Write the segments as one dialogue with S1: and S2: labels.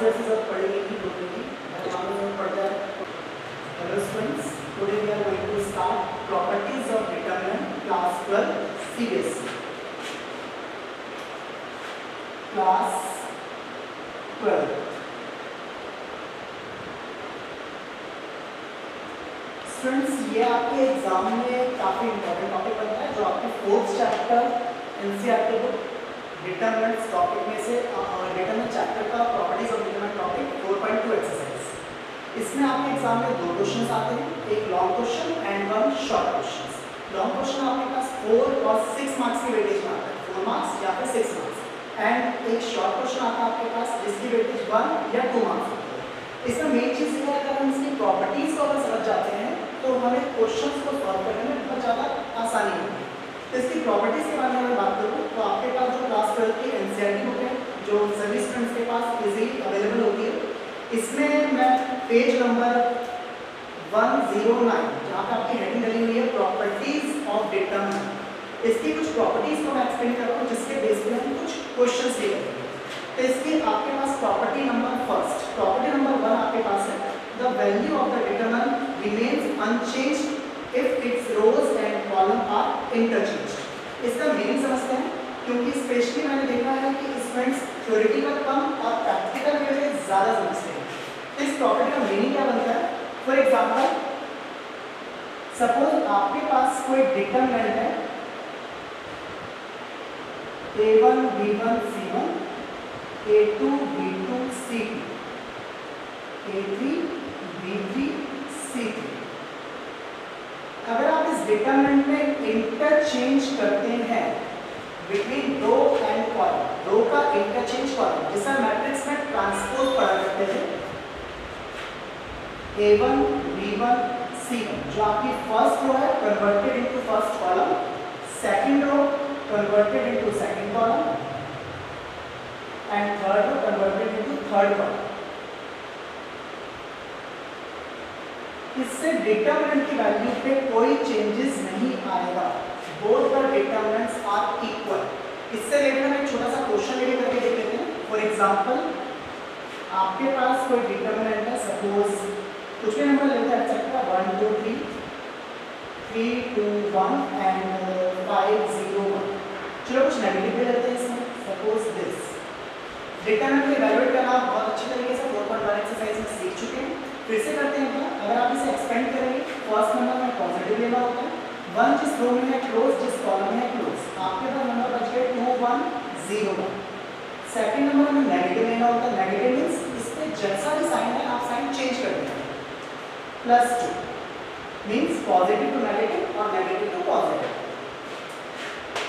S1: Classes अब पढ़ेंगे कि टोटली पढ़ जाए। Hello students, today we are going to start properties of determinant class 12 CBSE. Class 12 students, ये आपके एग्जाम में काफी इंपॉर्टेंट टॉपिक बनता है, जो आपके 4th chapter NCERT book determinants topic में से डिटरमिनेंट चैप्टर का properties of determinant topic 4.2 exercise. इसमें आपके एग्जाम में 2 क्वेश्चंस आते हैं, एक long question and 1 short question. Long question आपके पास 4 और 6 मार्क्स की वेटेज में आता है, 4 मार्क्स या फिर 6 मार्क्स, एंड एक शॉर्ट क्वेश्चन आता है आपके पास जिसकी वेटेज 1 या 2 मार्क्स होती है। इसमें मेन चीज ये है, अगर हम इसकी प्रॉपर्टीज को अगर समझ जाते हैं तो हमें क्वेश्चंस को सॉल्व करने में बहुत ज़्यादा आसानी होगी। तो इसकी प्रॉपर्टीज के बारे में अगर बात करूँ तो आपके पास जो क्लास 12 की एनसीईआरटी बुक है, जो सभी स्टूडेंट्स के पास इजीली अवेलेबल होती है, इसमें मैं पेज नंबर 109 जहाँ पे आपकी हेडिंग डली हुई है प्रॉपर्टीज ऑफ डिटरमिनेंट, इसकी कुछ प्रॉपर्टीज को मैं एक्सप्लेन कर रहा हूँ, जिसके बेस पे हम कुछ क्वेश्चंस भी करेंगे। तो इसकी आपके पास property number first, property number 1 आपके पास है, the value of the determinant remains unchanged if its rows and column are interchanged। इसका मीनिंग समझते हैं, क्योंकि स्पेशली मैंने देखा है कि स्टूडेंट्स थ्योरेटिकल कम और प्रैक्टिकल में ज़्यादा समझते हैं। तो इस प्रॉपर्टी का मीनिंग क्या बनता है? फॉर एग्जाम्पल, सपोज आपके पास कोई डिटरमिनेंट है A1 B1 C1 A2 B2 C2 A3 B3 C3। अगर आप इस डिटरमिनेंट में इंटरचेंज करते हैं बिटवीन रो एंड कॉलम, रो का इंटरचेंज कॉलम, जिसे मैट्रिक्स में ट्रांसपोज पढ़ा करते हैं, A1 B1 C1, जो आपकी फर्स्ट रो है converted into first column, second row converted into second column, and third row converted into third column. इससे डिटरमिनेंट की वैल्यू पे कोई चेंजेस नहीं आएगा, both the determinants are equal. इससे रिलेटेड हम एक छोटा सा क्वेश्चन लेके करके देख लेते हैं। फॉर एग्जांपल, आपके पास कोई डिटरमिनेंट है, सपोज कुछ भी नंबर लेते हैं, अच्छा 1 2 3 3 2 1 एंड 5 0 1। चलो कुछ नेगेटिव भी लेते हैं इसमें, सपोज दिस। डिटरमिनेंट को इवैल्यूएट करना बहुत अच्छे तरीके से 4.1 एक्सरसाइज में सीख चुके हैं। फिर से करते हैं क्या, अगर आप इसे एक्सपेंड करेंगे, फर्स्ट नंबर में पॉजिटिव लेना होता है, 1 जिस रो में है क्लोज, जिस कॉलम में है क्लोज, आपके पास नंबर बच गए 2 1 0 1। सेकंड नंबर में नेगेटिव लेना होता है, नेगेटिव मींस इस पे जैसा भी साइन है आप साइन चेंज कर देंगे, +2 मींस पॉजिटिव टू नेगेटिव और नेगेटिव टू पॉजिटिव।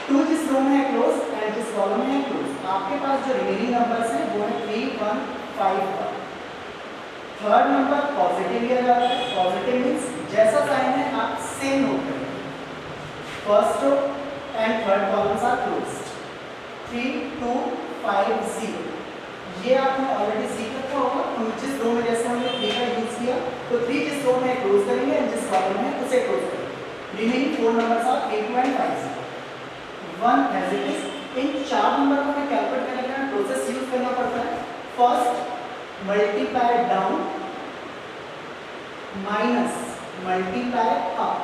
S1: 2 जिस रो में है क्लोज एंड जिस कॉलम में है क्लोज, आपके पास जो रिमेनिंग नंबर्स हैं वो है 3 1 5 1। थर्ड नंबर पॉजिटिव लिया जाता है, पॉजिटिव मींस जैसा साइन है आप सेम नोट करेंगे, first row and third columns are closed, 3 2 5 0। ये आपने ऑलरेडी सीख रखा होगा, तो जिस रो में जैसे हमने 3 का यूज किया, तो 3 जिस रो में क्लोज करेंगे एंड जिस कॉलम में उसे क्लोज करेंगे। Remaining 4 numbers are 8 2 and 5 0 1 as it is. इन 4 नंबर को हमें कैलकुलेट करने का प्रोसेस यूज करना पड़ता है। First multiply down minus multiply up,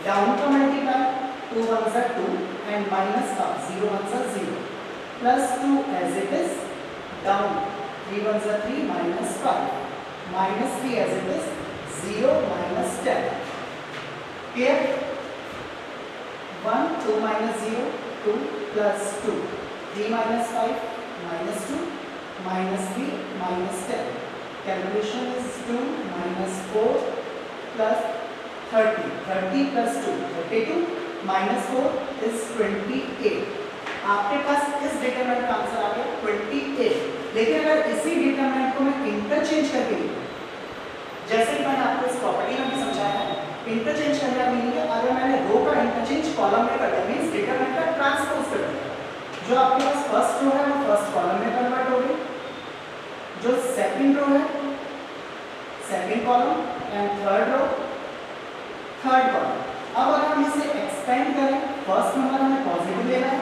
S1: down का multiply 2 1 2 and minus up 0 1 0, +2 as it is, down 3 1 3 -5, -3 as it is, 0 -10। Clear? 1 2 -0 2 +2, 3 -5 -2 -3 -10। Calculation is 2 - 4 + 30, 30 + 2 32 -4 is 28। आपके पास इस डिटरमिनेंट का आंसर आ गया 28। लेकिन अगर इसी डिटरमिनेंट को मैं इंटरचेंज करके, जैसे कि मैंने आपको इस प्रॉपर्टी में भी समझाया है, इंटरचेंज करने का मीनिंग है, अगर मैंने रो का इंटरचेंज कॉलम में कर दिया, मींस डिटरमिनेंट का ट्रांसपोज कर दिया, जो आपके पास फर्स्ट रो है वो फर्स्ट कॉलम में कन्वर्ट हो गई, जो सेकंड रो है second column and third row third column. अब अगर हम इसे एक्सपेंड करें, फर्स्ट नंबर हमें पॉजिटिव लेना है,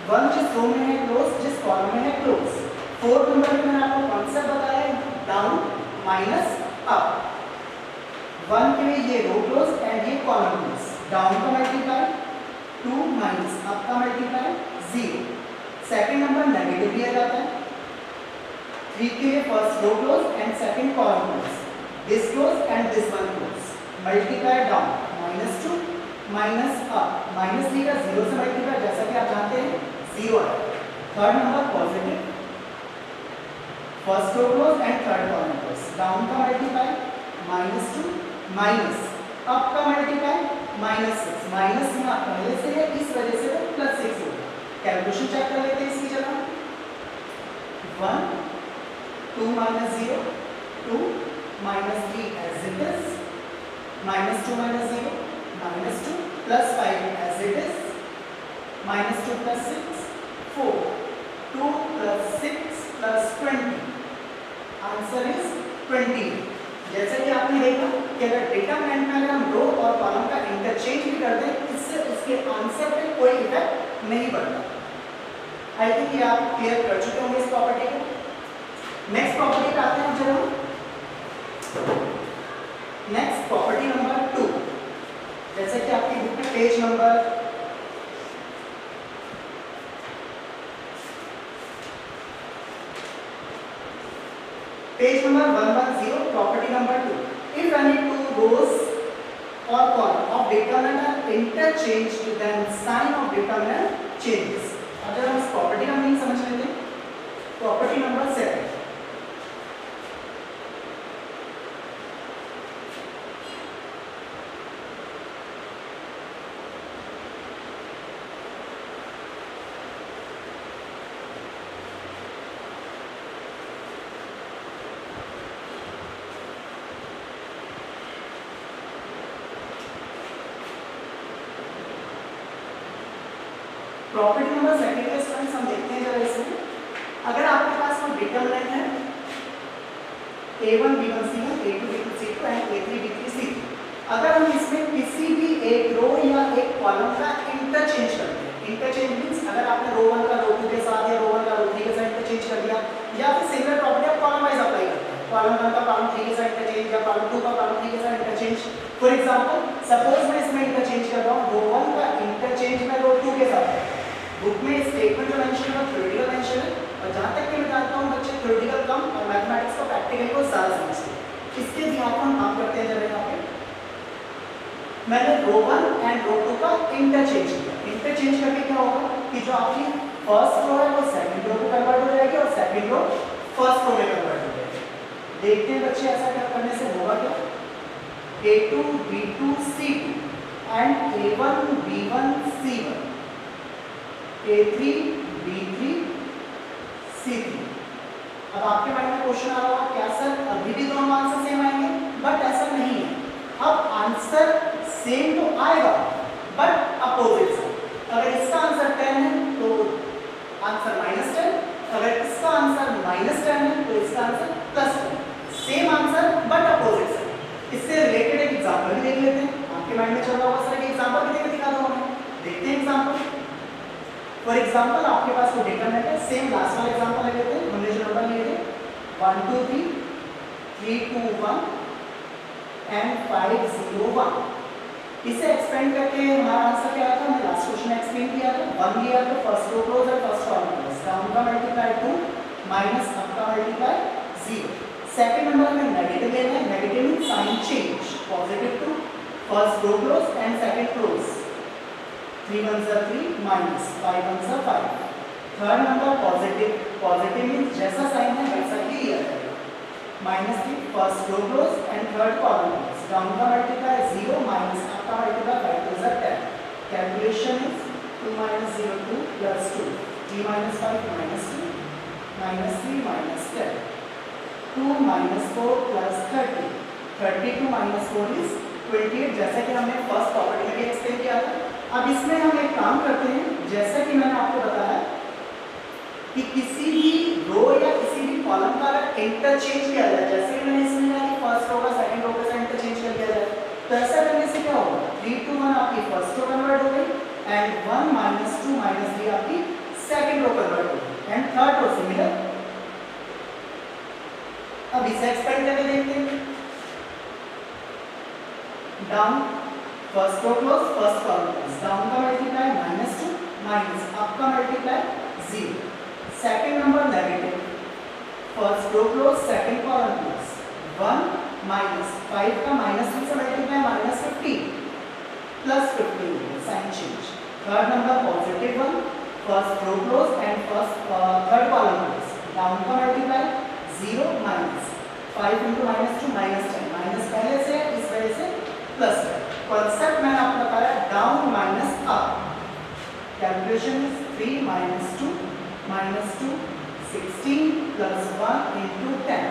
S1: 1 जिस रो में है क्लोज, जिस कॉलम में है क्लोज। 4 नंबर में मैंने आपको कॉन्सेप्ट बताया डाउन माइनस अप। 1 के लिए ये रो क्लोज एंड ये कॉलम क्लोज। डाउन का मल्टीप्लाई 2 माइनस अप का मल्टीप्लाई 0। सेकंड नंबर नेगेटिव लिया जाता है। 3 के लिए first row close and second column close, this close and this one close. Multiply down -2 minus up, -3 का 0 से मल्टीप्लाई, जैसा कि आप जानते हैं 0 है। Third number positive, first row close and third column close. Down का मल्टीप्लाई -2 माइनस अप का मल्टीप्लाई -6। माइनस यहाँ पहले से है, इस वजह से वो +6 हो गया। कैलकुलेशन चेक कर लेते हैं इसकी जगह। 1 2 - 0 2 -3 as it is, -2 - 0 -2 +5 as it is, -2 + 6 4 2 + 6 + 20, answer is 20। जैसे कि आपने देखा कि अगर डिटरमिनेंट में अगर हम रो और कॉलम का इंटरचेंज भी करते हैं, इससे उसके आंसर पे कोई इफेक्ट नहीं पड़ता। आई थिंक ये आप क्लियर कर चुके होंगे इस प्रॉपर्टी को। नेक्स्ट प्रॉपर्टी पे आते हैं चलो। नेक्स्ट प्रॉपर्टी नंबर 2, जैसे कि आपकी बुक में page number page number 110, property number 2। If any two rows or column of determinant are interchanged, then sign of determinant changes। अब जब हम इस प्रॉपर्टी का मीनिंग समझ लेते हैं, प्रॉपर्टी नंबर 7। प्रॉपर्टी नंबर 7 के स्टूडेंट्स हम देखते हैं जरा इसमें। अगर आपके पास कोई डिटरमिनेंट है a1 b1 c1 a2 b2 c2 and a3 b3 c3, अगर हम इसमें किसी भी एक रो या एक कॉलम का इंटरचेंज करते हैं, इंटरचेंज मींस अगर आपने रो 1 का रो 2 के साथ या रो 1 का रो 3 के साथ इंटरचेंज कर दिया, या फिर सिमिलर प्रॉपर्टी आप कॉलम वाइज अप्लाई करते हैं, कॉलम 1 का कॉलम 3 के साथ इंटरचेंज या कॉलम 2 का कॉलम 3 के साथ इंटरचेंज। फॉर एग्जांपल सपोज मैं इसमें इंटरचेंज कर रहा हूं, रो 1 का इंटरचेंज मैं रो 2 के साथ। बुक में स्टेटमेंट जो मेंशन है थ्योरेटिकल मेंशन है, और जहां तक कि मैं जानता हूं बच्चे थ्योरेटिकल कम और मैथमेटिक्स को प्रैक्टिकल को ज्यादा समझते हैं। इसके ध्यान हम काम करते हैं जरा यहाँ पे। मैंने रो 1 एंड रो 2 का इंटरचेंज किया। इंटरचेंज करके क्या होगा कि जो आपकी फर्स्ट रो है वो सेकंड रो को कन्वर्ट हो जाएगी और सेकंड रो फर्स्ट रो में कन्वर्ट हो जाएगी। देखते हैं बच्चे ऐसा क्या करने से होगा क्या। a2 b2 c2 and a1 b1 c1 a3 b3 c3। अब आपके माइंड में क्वेश्चन आ रहा होगा क्या सर अभी भी दोनों आंसर सेम आएंगे, बट ऐसा नहीं है। अब आंसर सेम तो आएगा बट अपोजिट से। अगर इसका आंसर 10 है तो आंसर -10, अगर इसका आंसर -10 है तो इसका answer +10। Same answer but opposite से। इससे रिलेटेड एक एग्जांपल भी देख लेते हैं। आपके माइंड में चल रहा होगा सर एक एग्जांपल भी देकर दिखा दो हमें। देखते हैं एग्जांपल। फॉर एग्जांपल आपके पास कोई डिटरमिनेंट है, सेम लास्ट वाला एग्जांपल लेते हैं। हमने जो नंबर लिए थे 1 2 3 3 2 1 एंड 5 0 1, इसे एक्सपेंड करके हमारा आंसर क्या आया था, हमने लास्ट क्वेश्चन में एक्सप्लेन किया था। 1 लिया तो फर्स्ट रो क्लोज और फर्स्ट कॉलम क्लोज, डाउन का मल्टीप्लाई 2 माइनस अप का मल्टीप्लाई 0। सेकंड नंबर में नेगेटिव लेना है, negative means sign change, positive 2 first row close and second close, 3 1 3 minus 5 1 5। Third number positive, positive means जैसा sign है वैसा ही लिया जाएगा, -3 first row close and third column close, down का मल्टीप्लाई 0 माइनस अप का मल्टीप्लाई 5 2 10। कैलकुलेशन इज 2 - 0 2 + 2 3 - 5 -2 -3 -10 2 - 4 + 30 32 - 4 is 28, जैसा कि हमने फर्स्ट प्रॉपर्टी में भी एक्सप्लेन किया था। अब इसमें हम एक काम करते हैं, जैसा कि मैंने आपको बताया कि किसी भी रो या किसी भी कॉलम का अगर इंटरचेंज किया जाए, जैसे कि मैंने इसमें कहा कि फर्स्ट रो का सेकंड रो के साथ इंटरचेंज कर दिया जाए, तो ऐसा करने से क्या होगा 3 2 1 आपकी फर्स्ट रो कन्वर्ट हो गई एंड 1 - 2 - 3 आपकी सेकंड रो कन्वर्ट होगी एंड थर्ड रो सिमिलर। अब इसे एक्सपेंड करके देखते हैं। Down first row close first column close, down का मल्टीप्लाई -2 माइनस अप का multiply 0, second number negative, first row close second column close 1 minus 5 का -2 से multiply -15 plus 15 sign change, third number positive 1 first row close and first third column close, down का multiply 0 minus 5 into -2 -10, minus पहले से इस वजह से plus है। Concept मैंने आपको बताया down minus up, calculation is 3 -2 -2 16 plus 1 into 10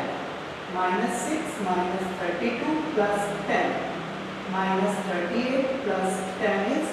S1: -6 minus 32 plus 10 minus 38 plus 10 is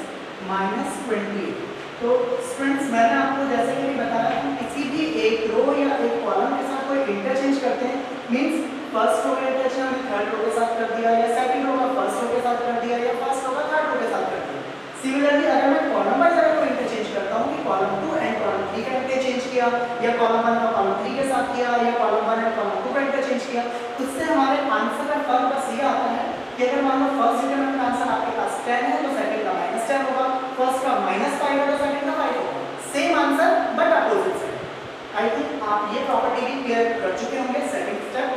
S1: -28। तो स्टूडेंट्स मैंने आपको जैसे कि बताया कि किसी भी एक रो या एक कॉलम के साथ कोई इंटरचेंज करते हैं, मींस फर्स्ट रो का इंटरचेंज हमने थर्ड रो के साथ कर दिया या सेकंड रो का फर्स्ट रो के साथ कर दिया या फर्स्ट रो का थर्ड रो के साथ कर दिया। सिमिलरली अगर मैं कॉलम वाइज अगर कोई इंटरचेंज करता हूं कि कॉलम 2 एंड कॉलम 3 का इंटरचेंज किया या कॉलम 1 का कॉलम 3 के साथ किया या कॉलम 1 एंड कॉलम 2 का इंटरचेंज किया, उससे हमारे आंसर का फर्क बस ये आता है कि अगर मान लो फर्स्ट डिटरमिनेंट का आंसर आपके पास 10 है तो सेकंड का -10 होगा, फर्स्ट का -5 है तो सेकंड का 5 होगा, same answer but opposite side. I think आप ये प्रॉपर्टी भी क्लियर कर चुके होंगे। सेकंड स्टेप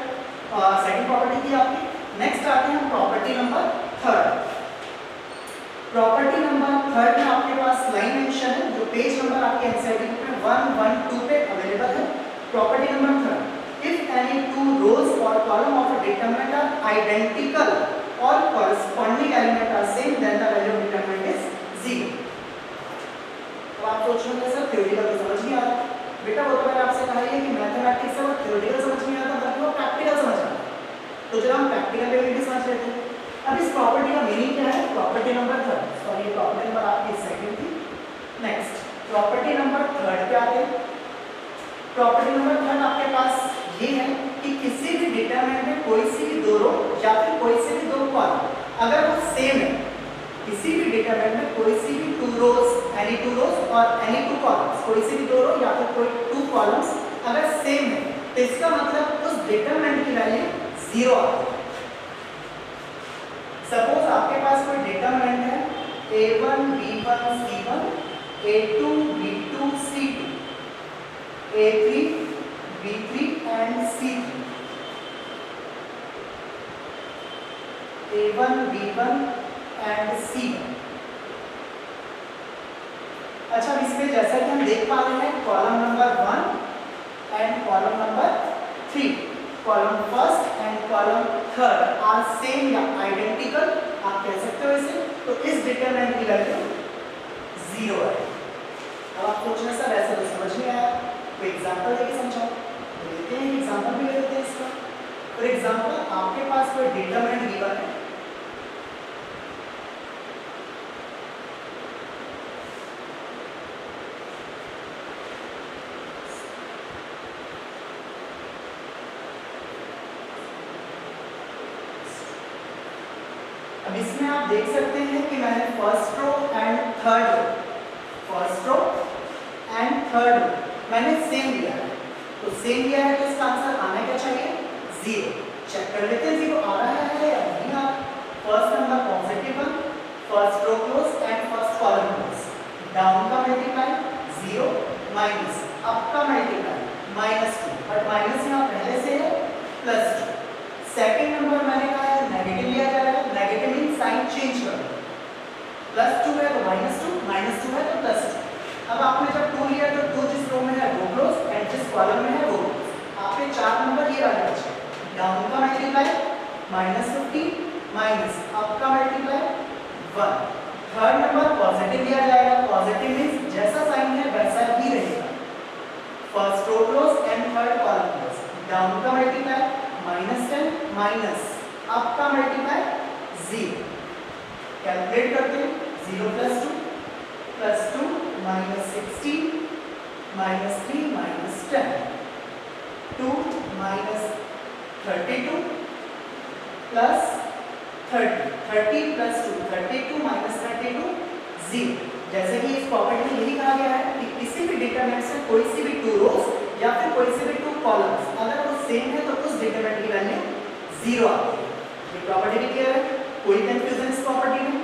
S1: सेकंड प्रॉपर्टी की आपकी। नेक्स्ट आते हैं property number third. Property number third में आपके पास लाइन मेंशन है जो पेज नंबर आपके एनसीईआरटी बुक में 112 पे अवेलेबल है। Property number third, if any two rows or column of a determinant are identical or corresponding element are same then the value of determinant is 0। तो आप सोच रहे हैं सर थ्योरेटिकल तो समझ नहीं आ रहा बेटा, वो तो मैंने आपसे कहा है कि मैथमेटिक्स से वो थ्योरेटिकल समझ नहीं आता बल्कि वो प्रैक्टिकल समझ आता है। तो चलो हम प्रैक्टिकल लेवल भी समझ लेते हैं। अब इस प्रॉपर्टी का मीनिंग क्या है? Property number third, sorry property number आपकी सेकंड थी। नेक्स्ट प्रॉपर्टी नंबर थर्ड पे आते हैं। प्रॉपर्टी नंबर थर्ड आपके पास ये है कि किसी भी डिटरमिनेंट में कोई सी भी दो रो या फिर कोई से भी दो कॉलम अगर वो सेम है, किसी भी डिटरमिनेंट में कोई सी भी टू रोज और एनी टू कॉलम्स, कोई सी भी दो रो या फिर कोई टू कॉलम्स अगर सेम है तो इसका मतलब उस डिटरमिनेंट की वैल्यू 0 आती है। सपोज आपके पास कोई डिटरमिनेंट है a1 b1 c1 a2 b2 c2 a3 b3 and c3 a1 b1 and c1। अच्छा इसमें जैसा कि हम देख पा रहे हैं column number 1 and column number 3, column first and column third are same या आइडेंटिकल, आप कह सकते हो इसे। तो इस डिटरमिनेंट की वैल्यू 0 है। अब आप सोच रहे सर ऐसा तो समझ नहीं आया, कोई एग्जांपल देके समझाओ। तो देखते हैं एग्जांपल भी ले लेते हैं इसका। फॉर एग्जांपल आपके पास कोई डिटरमिनेंट गिवन है, अब इसमें आप देख सकते हैं कि मैंने first row and third row मैंने सेम लिया है। तो सेम लिया है तो इसका आंसर आना क्या चाहिए? 0। चेक कर लेते हैं 0 आ रहा है या नहीं आ रहा। First number positive 1, first row close and first column close, down का मल्टीप्लाई 0 माइनस अप का मल्टीप्लाई -2, बट माइनस यहाँ पहले से है +2। सेकंड नंबर मैंने कहा है नेगेटिव लिया जाएगा, नेगेटिव मीन साइन चेंज कर दो, +2 है तो -2 है तो +2। अब आपने जब 2 लिया तो 2 जिस रो में है वो क्लोज एंड जिस कॉलम में है वो क्लोज। आपके 4 नंबर ये वाले बचे, डाउन का मल्टीप्लाई -15 माइनस अप का मल्टीप्लाई 1। थर्ड नंबर पॉजिटिव लिया जाएगा, पॉजिटिव मींस जैसा साइन है वैसा ही रहेगा। First row close and third column close, down का मल्टीप्लाई -10 माइनस अप का मल्टीप्लाई 0। कैलकुलेट करते हैं 0 + 2 minus 16 minus 3 minus 10, 2 minus 32 plus 30, 30 plus 2, 32 minus 32 0। जैसे कि इस प्रॉपर्टी में यही कहा गया है कि किसी किसी भी डिटरमिनेंट से कोई सी भी 2 रोज या फिर कोई सी भी 2 कॉलम्स अगर वो सेम है तो उस डिटरमिनेंट की वैल्यू 0 आती है। ये प्रॉपर्टी भी क्लियर है, कोई कंफ्यूजन इस प्रॉपर्टी में?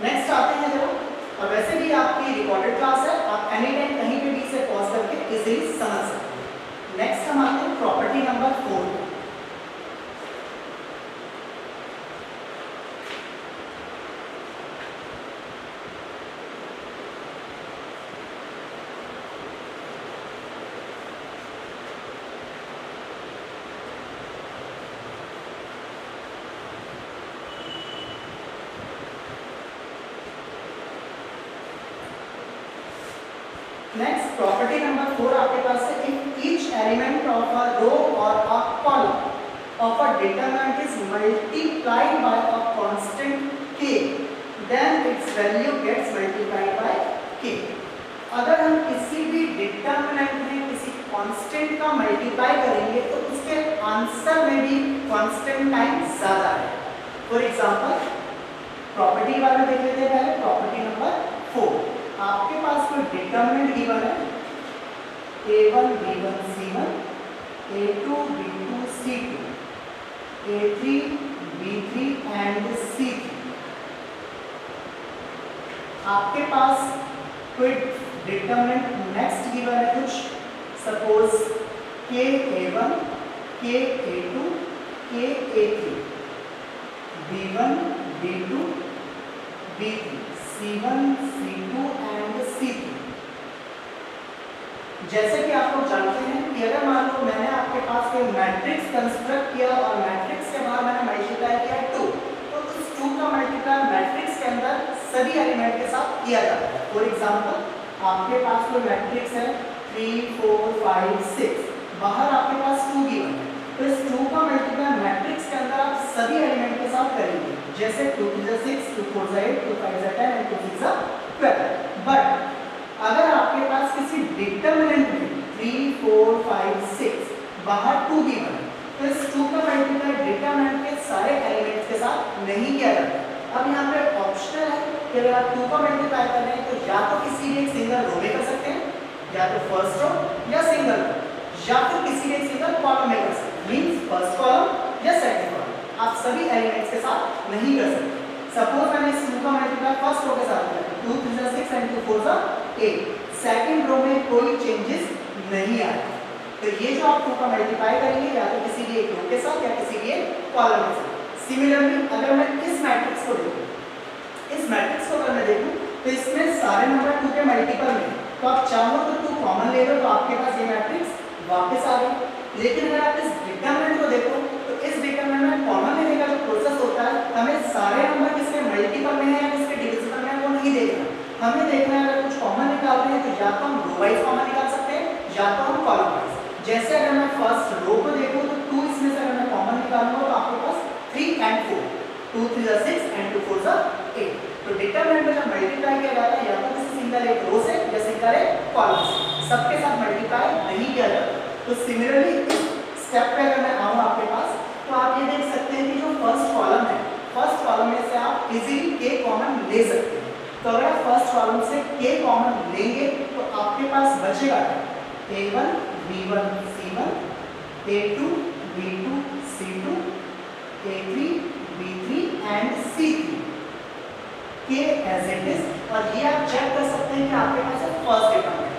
S1: नेक्स्ट आते हैं जरा, और वैसे भी आपकी रिकॉर्डेड क्लास है, आप एनी टाइम कहीं पे भी इसे पॉज करके इजीली समझ सकते हैं। नेक्स्ट हम आते हैं property number 4। Next property number 4 आपके पास है, if each element of a row और a column of a determinant is multiplied by a constant k then its value gets multiplied by k। अगर हम किसी भी डिटरमिनेंट में किसी कांस्टेंट का मल्टीप्लाई करेंगे तो उसके आंसर में भी कांस्टेंट टाइम ज्यादा है। फॉर एग्जांपल प्रॉपर्टी वाला देख लेते हैं पहले, प्रॉपर्टी नंबर 4। आपके पास कोई डिटरमिनेंट गिवन है a1 b1 c1 a2 b2 c2 a3 b3 and c3। आपके पास कोई डिटरमिनेंट नेक्स्ट गिवन है कुछ, suppose k a1 k a2 k a3 b1 b2 b3 c1 c2 and c3। जैसे कि आप लोग जानते हैं कि अगर मान लो मैंने आपके पास कोई मैट्रिक्स कंस्ट्रक्ट किया और मैट्रिक्स के बाद मैंने मल्टीप्लाई किया 2, तो उस 2 का मल्टीप्लाई मैट्रिक्स के अंदर सभी एलिमेंट के साथ किया जाता है। फॉर एग्जांपल आपके पास कोई मैट्रिक्स है 3 4 5 6, बाहर आपके पास 2 गिवन है, तो इस 2 का मल्टीप्लाई मैट्रिक्स के अंदर आप सभी एलिमेंट के साथ करेंगे, जैसे 2 3 6 2 4 8 2 5 10 एंड 2 6 12। बट अगर आपके पास किसी डिटरमिनेंट में 3 4 5 6 बाहर 2 गिवन है, तो इस 2 का मल्टीप्लाई डिटरमिनेंट के सारे एलिमेंट्स के साथ नहीं किया जाता। अब यहाँ पे ऑप्शनल है कि अगर आप 2 का मल्टीप्लाई कर रहे हैं तो या तो किसी भी एक सिंगल रो में कर सकते हैं, या तो फर्स्ट रो या सिंगल रो, या फिर किसी भी एक सिंगल कॉलम में कर सकते हैं, मींस फर्स्ट कॉलम या सेकंड कॉलम। आप सभी एलिमेंट्स के साथ नहीं कर सकते। सपोज मैंने इस 2 का मल्टीप्लाई फर्स्ट रो के साथ किया, 2 3 6 एंड 2 4 8, सेकंड रो में कोई चेंजेस नहीं आए, तो ये जो आप 2 का मल्टीप्लाई करेंगे या तो किसी भी एक रो के साथ या किसी भी एक कॉलम के साथ। सिमिलरली अगर मैं इस मैट्रिक्स को देखूं, इस मैट्रिक्स को अगर मैं देखूं तो इसमें सारे नंबर 2 के मल्टीपल में, तो आप चाहो तो 2 कॉमन ले लो तो आपके पास ये मैट्रिक्स वापस आ गई। लेकिन अगर आप इस डिटरमिनेंट को देखो तो इस डिटरमिनेंट में कॉमन लेने का जो प्रोसेस होता है, हमें सारे नंबर किसके मल्टीपल में है या किसके डिविजिबल में है वो नहीं देखना, हमें देखना है अगर कुछ कॉमन निकालते हैं तो या तो हम रो वाइज कॉमन निकाल सकते हैं या तो हम कॉलम वाइज। जैसे अगर मैं फर्स्ट रो को देखूं तो 2 इसमें से अगर मैं कॉमन निकालूंगा तो आपके पास 3 एंड 4, 2 3 6 एंड 2 4 8। तो डिटरमिनेंट में जब मल्टीप्लाई किया जाता है या तो किसी सिंगल एक रो से या सिंगल एक कॉलम से, सबके साथ मल्टीप्लाई नहीं किया जाता। तो सिमिलरली इस स्टेप पे अगर मैं आऊं आपके पास तो आप ये देख सकते हैं कि जो फर्स्ट कॉलम है, फर्स्ट कॉलम में से आप इजीली k कॉमन ले सकते हैं। तो अगर आप फर्स्ट कॉलम से k कॉमन लेंगे तो आपके पास बचेगा a1 b1 c1 a2 b2 c2 a3 b3 and c3 k as it is. और ये आप चेक कर सकते हैं कि आपके पास है फर्स्ट डिटरमिनेंट।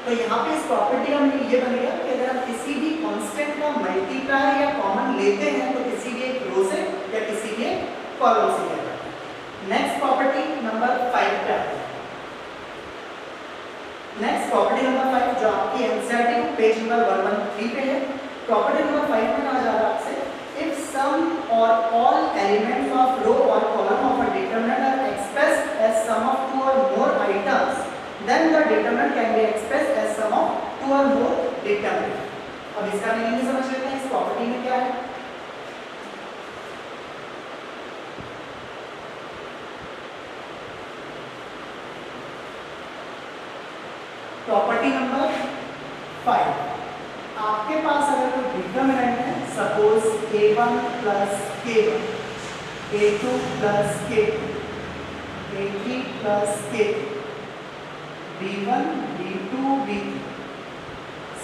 S1: तो यहाँ पे इस प्रॉपर्टी का मतलब ये बनेगा कि अगर आप किसी भी कांस्टेंट का मल्टीप्लाई या कॉमन लेते हैं तो किसी भी एक रो से या किसी भी एक कॉलम से लेते हैं। नेक्स्ट प्रॉपर्टी नंबर 5 पे आते हैं। नेक्स्ट प्रॉपर्टी नंबर 5 जो आपकी एनसीईआरटी पेज नंबर 113 पे है। प्रॉपर्टी नंबर 5 में कहा जा रहा है आपसे, इफ सम और ऑल एलिमेंट्स ऑफ रो और column of a determinant are expressed as sum of 2 और more items, then the determinant can be expressed as sum of 2 or more determinant। अब इसका मीनिंग समझ लेते हैं, इस प्रॉपर्टी में क्या है। प्रॉपर्टी नंबर 5, आपके पास अगर कोई डिटरमिनेंट है, suppose a1 plus k1 a2 plus k2 A3 plus K3, B1 B2 B3,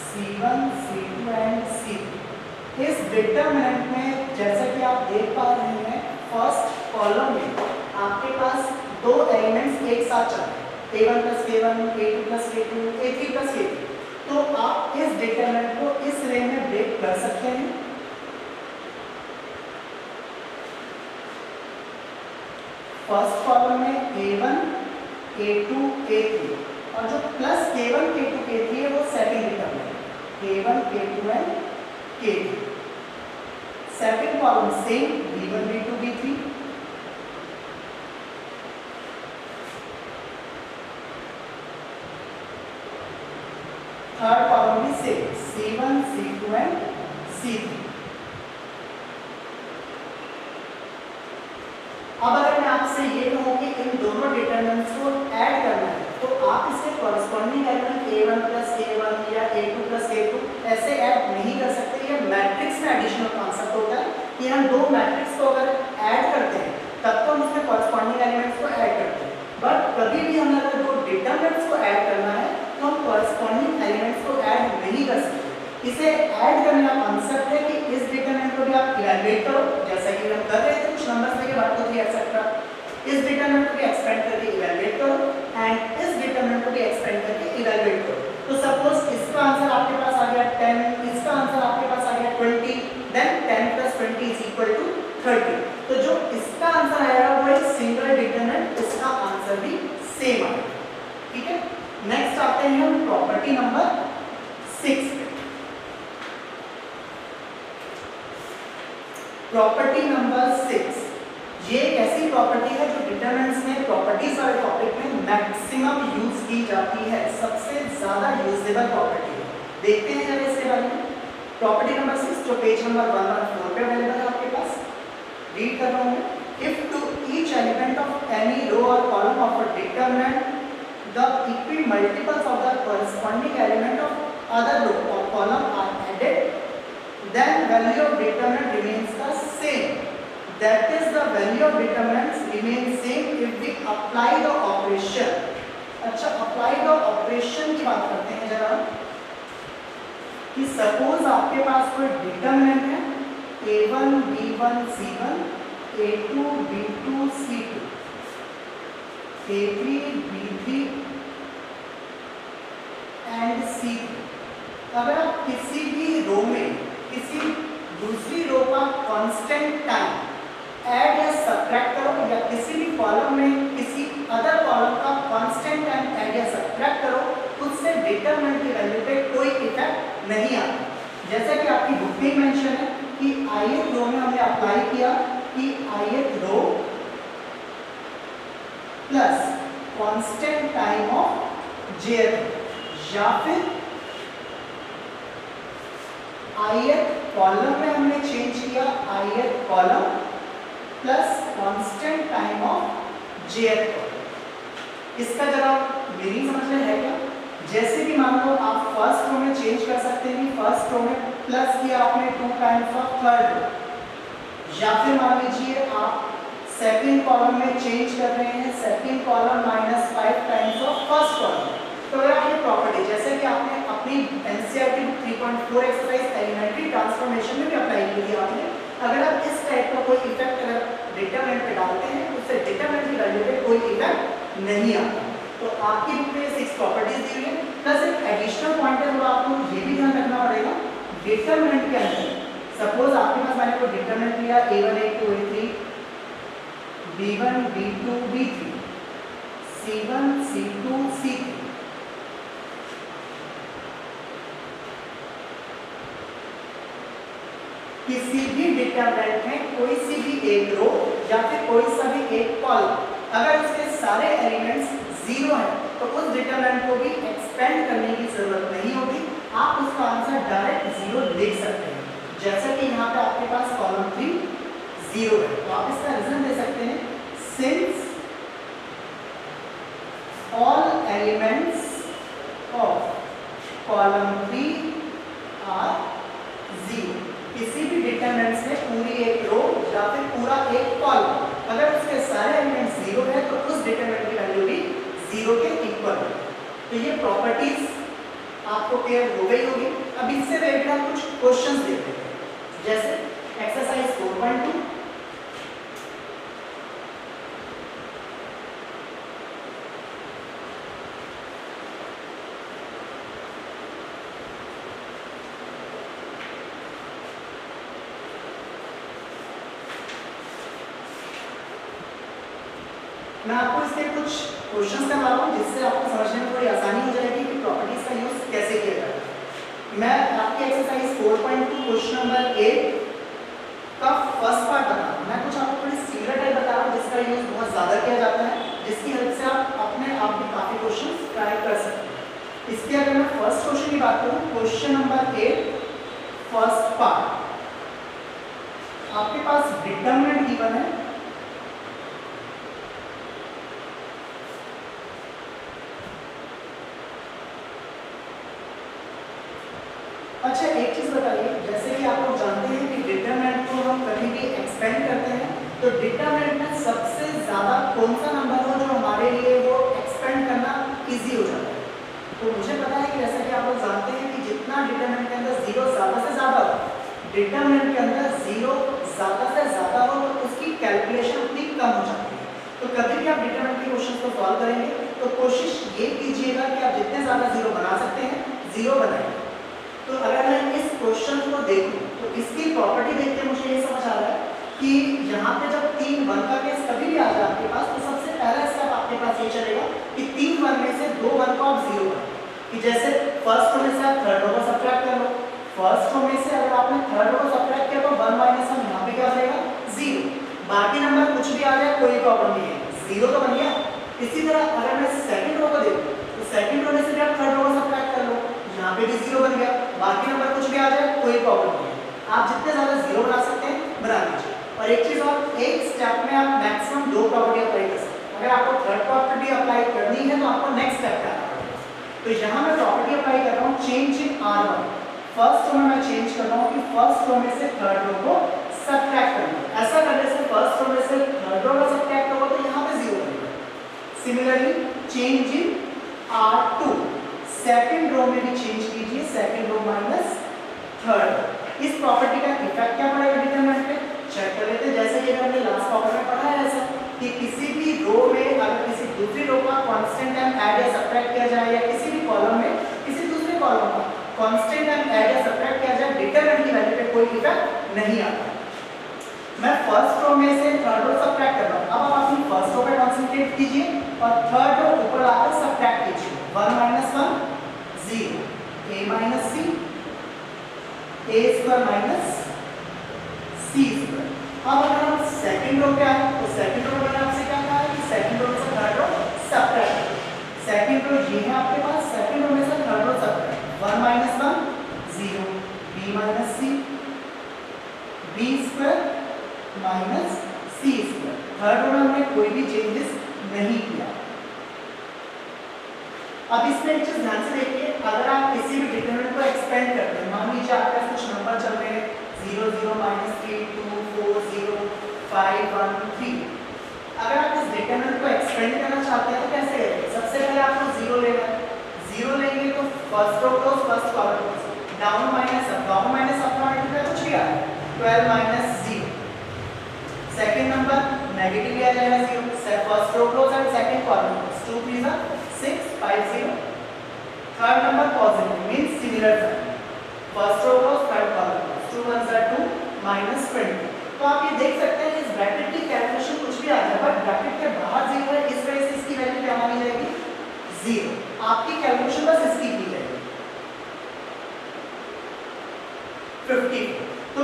S1: C1 C2 and C3। इस डिटरमिनेंट में जैसा कि आप देख पा रहे हैं फर्स्ट कॉलम में आपके पास दो एलिमेंट्स एक साथ चल रहे हैं, A1 plus K1, A2 plus K2, A3 plus K3। तो आप इस डिटरमिनेंट को इस रे में ब्रेक कर सकते हैं। फर्स्ट कॉलम में A1, A2, A3 और जो प्लस K1, K2, K3 है वो second determinant K1, K2 and K3। Second column same B1, B2, B3। Third column भी सेम C1, C2 एंड C3। अब अगर मैं आपसे ये कहूं कि इन दोनों डिटरमिनेंट्स को ऐड करना है तो आप इसके corresponding element A1 plus K1 या A2 प्लस K2 ऐसे ऐड नहीं कर सकते। ये मैट्रिक्स में एडिशनल कॉन्सेप्ट होता है कि हम दो मैट्रिक्स को अगर ऐड करते हैं तब तो हम उसमें कॉरस्पॉन्डिंग एलिमेंट्स को ऐड करते हैं, बट कभी भी हमें अगर दो डिटरमिनेंट्स को ऐड करना है तो हम कॉरस्पॉन्डिंग एलिमेंट्स को ऐड नहीं कर सकते। इसे ऐड करने का कॉन्सेप्ट है कि इस डिटरमिनेंट को भी आप इवैल्यूएट करो, जैसा कि हम कर रहे थे कुछ नंबर्स लेके 1 2 3 एटसेट्रा। इस डिटरमिनेंट को भी एक्सपेंड करके इवैल्यूएट करो एंड इस डिटरमिनेंट को भी एक्सपेंड करके इवैल्यूएट करो। तो सपोज इसका आंसर आपके पास आ गया 10, इसका आंसर आपके पास आ गया 20, देन 10 + 20 = 30। तो जो इसका आंसर आएगा वो एक सिंगल डिटरमिनेंट, इसका आंसर भी सेम आएगा। ठीक है, नेक्स्ट आते हैं हम प्रॉपर्टी नंबर 6 पे। प्रॉपर्टी नंबर 6 ये एक ऐसी प्रॉपर्टी है जो डिटरमिनेंट्स में प्रॉपर्टीज वाले टॉपिक में मैक्सिमम यूज की जाती है, सबसे ज्यादा यूजेबल प्रॉपर्टी है। देखते हैं जरा इसके बारे में। प्रॉपर्टी नंबर 6 जो पेज नंबर 114 पे अवेलेबल है आपके पास, रीड कर रहा हूं मैं। If to each element of any row और column of a determinant the equal multiples of the corresponding element of other row और column are added, then value of determinant remains the same. That is, the value of determinants remains same if we apply the operation. अच्छा, apply the operation की बात करते हैं जरा कि suppose आपके पास कोई डिटरमिनेंट है A1 B1 C1, A2 B2 C2, A3 B3 and C3। अगर आप किसी भी रो में किसी दूसरी रो का कांस्टेंट टाइम ऐड या सब्ट्रैक्ट करो या किसी भी कॉलम में किसी अदर कॉलम का कांस्टेंट टाइम ऐड या सब्ट्रैक्ट करो, उससे डिटरमिनेंट की वैल्यू पे कोई इफेक्ट नहीं आता। जैसा कि आपकी बुक में मेंशन है कि ith रो में हमने अप्लाई किया कि ith row plus constant time of jth, या फिर ith कॉलम में हमने चेंज किया ith column plus constant time of jth column. इसका जरा मीनिंग समझ में है क्या? जैसे भी मान लो आप फर्स्ट रो में चेंज कर सकते हैं, फर्स्ट रो में प्लस किया आपने 2 टाइम्स ऑफ थर्ड रो, या फिर मान लीजिए आप सेकंड कॉलम में चेंज कर रहे हैं second column -5 times of first column. तो अगर आप ये प्रॉपर्टी जैसे कि आपने अपनी एनसीईआरटी 3.4 एक्सरसाइज एलिमेंट्री ट्रांसफॉर्मेशन में भी अप्लाई की थी आपने, अगर आप इस टाइप का कोई इफेक्ट अगर डिटरमिनेंट पे डालते हैं तो उससे डिटरमिनेंट की वैल्यू पे कोई इफेक्ट नहीं आता। तो आपकी बुक में 6 प्रॉपर्टीज दी हुई है, प्लस एक एडिशनल पॉइंट है जो आपको ये भी ध्यान रखना पड़ेगा डिटरमिनेंट के अंदर। सपोज आपके पास मैंने कोई डिटरमिनेंट लिया A1 A2 A3 B1 B2 B3 C1 C2 C3, किसी भी डिटरमिनेंट में कोई सी भी एक रो या फिर कोई सा भी एक कॉलम अगर उसके सारे एलिमेंट्स 0 हैं तो उस डिटरमिनेंट को भी एक्सपेंड करने की जरूरत नहीं होती, आप उसका आंसर डायरेक्ट 0 लिख सकते हैं। जैसा कि यहाँ पे आपके पास कॉलम 3 0 है तो आप इसका रीजन दे सकते हैं since all elements of column 3 are 0। किसी भी डिटरमिनेंट्स में पूरी एक रो या फिर पूरा एक कॉलम अगर उसके सारे एलिमेंट्स 0 है तो उस डिटरमिनेंट जीरो के इक्वल। तो ये प्रॉपर्टीज आपको क्लियर हो गई होगी। अब इससे रिलेटेड हम कुछ क्वेश्चंस देख लेते हैं, जैसे एक्सरसाइज 4.2। मैं आपको इसके कुछ क्वेश्चंस करवा रहा हूँ जिससे आपको समझने में थोड़ी आसानी हो जाएगी कि प्रॉपर्टीज का यूज कैसे किया जाता है। मैं आपकी एक्सरसाइज 4.2 क्वेश्चन नंबर 8 का फर्स्ट पार्ट बता रहा हूँ। मैं कुछ आपको थोड़ी सिमिलर टाइप बता रहा हूँ जिसका यूज बहुत ज़्यादा किया जाता है, जिसकी हेल्प से आप अपने आप भी काफ़ी क्वेश्चन ट्राई कर सकते हैं। इसके अगर मैं फर्स्ट क्वेश्चन की बात करूँ, क्वेश्चन नंबर 8 फर्स्ट पार्ट, आपके पास डिटरमिनेंट गिवन है। अच्छा, एक चीज बताइए, जैसे कि आप लोग जानते हैं कि डिटरमिनेंट को हम कभी भी एक्सपेंड करते हैं, तो डिटरमिनेंट में सबसे ज्यादा कौन सा नंबर हो जो हमारे लिए वो एक्सपेंड करना इजी हो जाता है। तो मुझे पता है कि जैसा कि आप लोग जानते हैं कि जितना डिटरमिनेंट के अंदर जीरो ज्यादा से ज्यादा हो, डिटरमिनेंट के अंदर जीरो ज्यादा से ज्यादा हो, तो उसकी कैलकुलेशन उतनी कम हो जाती है। तो कभी भी आप डिटरमिनेंट के क्वेश्चन को सॉल्व करेंगे तो कोशिश ये कीजिएगा कि आप जितने ज्यादा जीरो बना सकते हैं जीरो बनाएं। तो अगर मैं इस क्वेश्चन को देखूं तो इसकी प्रॉपर्टी देख के मुझे ये समझ आ रहा है कि यहाँ पे जब 3 1 का केस कभी भी आ जाए आपके पास, तो सबसे पहला स्टेप आपके पास ये चलेगा कि 3 1 में से 2 1 को आप जीरो करें। कि जैसे फर्स्ट रो में से आप थर्ड रो को सब्ट्रैक्ट कर लो, फर्स्ट रो में से अगर आपने थर्ड रो को सब्ट्रैक्ट किया तो 1 माइनस 1 यहाँ पे क्या हो जाएगा, जीरो। बाकी नंबर कुछ भी आ जाए कोई प्रॉब्लम नहीं है, जीरो तो बन गया। इसी तरह अगर मैं सेकंड रो को देखूं तो सेकंड रो में से भी आप थर्ड रो को सब्ट्रैक्ट कर लो, यहाँ पे भी जीरो बन गया। बाकी नंबर कुछ भी आ जाए कोई प्रॉब्लम नहीं है, आप जितने ज्यादा जीरो बना सकते हैं बना लीजिए। और एक चीज और, एक स्टेप में आप मैक्सिमम 2 प्रॉपर्टी अप्लाई कर सकते हैं। अगर आपको थर्ड प्रॉपर्टी अप्लाई करनी है तो आपको नेक्स्ट स्टेप पे आना पड़ेगा। तो यहाँ मैं प्रॉपर्टी अप्लाई कर रहा हूँ change in R1। First row में मैं चेंज कर रहा हूँ कि फर्स्ट रो में से थर्ड रो को सब्ट्रैक्ट करना। ऐसा करने से फर्स्ट रो में से थर्ड रो को सब्ट्रैक्ट होगा तो यहाँ पे जीरो बनेगा। Similarly change in R2, second row में भी चेंज कीजिए, सेकंड रो माइनस थर्ड। इस प्रॉपर्टी का इफेक्ट क्या पड़ेगा डिटरमिनेंट पे, चेक कर लेते हैं। जैसे कि हमने लास्ट प्रॉब्लम में पढ़ा है ऐसा कि किसी भी रो में अगर किसी दूसरी रो का कांस्टेंट टाइम ऐड या सब्ट्रैक्ट किया जाए, या किसी भी कॉलम में किसी दूसरे कॉलम का कांस्टेंट टाइम ऐड या सब्ट्रैक्ट किया जाए, डिटरमिनेंट की वैल्यू पे कोई इफेक्ट नहीं आता। मैं फर्स्ट रो में से थर्ड रो सब्ट्रैक्ट कर रहा हूं। अब आप अपनी फर्स्ट रो पे कंसंट्रेट कीजिए और थर्ड रो ऊपर आकर सब्ट्रैक्ट कीजिए। 1 minus 1 0, a minus c, a square minus c square. अब अगर हम सेकंड रो पे आए तो सेकंड रो में आपसे क्या कहा है कि सेकंड रो से थर्ड रो सब्ट्रैक्ट करो। सेकंड रो ये है आपके पास, सेकंड रो में से third row subtract. 1 minus 1 0, b minus c, b square minus c square. Third row में हमने कोई भी चेंजेस नहीं किया। अब इसमें एक चीज ध्यान से देखिए, अगर आप किसी भी डिटरमिनेंट को एक्सपेंड करते हैं, मान लीजिए आपके पास कुछ नंबर चल रहे हैं 0 0 -3 2 4 0 5 1 3। अगर आप इस डिटरमिनेंट को एक्सपेंड करना चाहते हैं तो कैसे करेंगे? सबसे पहले आपको 0 लेना है। 0 लेंगे तो first row close first column close, down minus up multiply कुछ भी आ रहा है 12 माइनस 0। सेकंड नंबर नेगेटिव आ जाएगा 0, first row close and second column close, 2 3 6 5 0। Third number positive means similar sign, first row close third column close, 2 1 2 minus 20। तो आप ये देख सकते हैं इस ब्रैकेट की कैलकुलेशन कुछ भी आ जाए, बट ब्रैकेट के बाहर 0 है, इस वजह से इसकी वैल्यू क्या मानी जाएगी 0। आपकी कैलकुलेशन बस इसकी की जाएगी 50। तो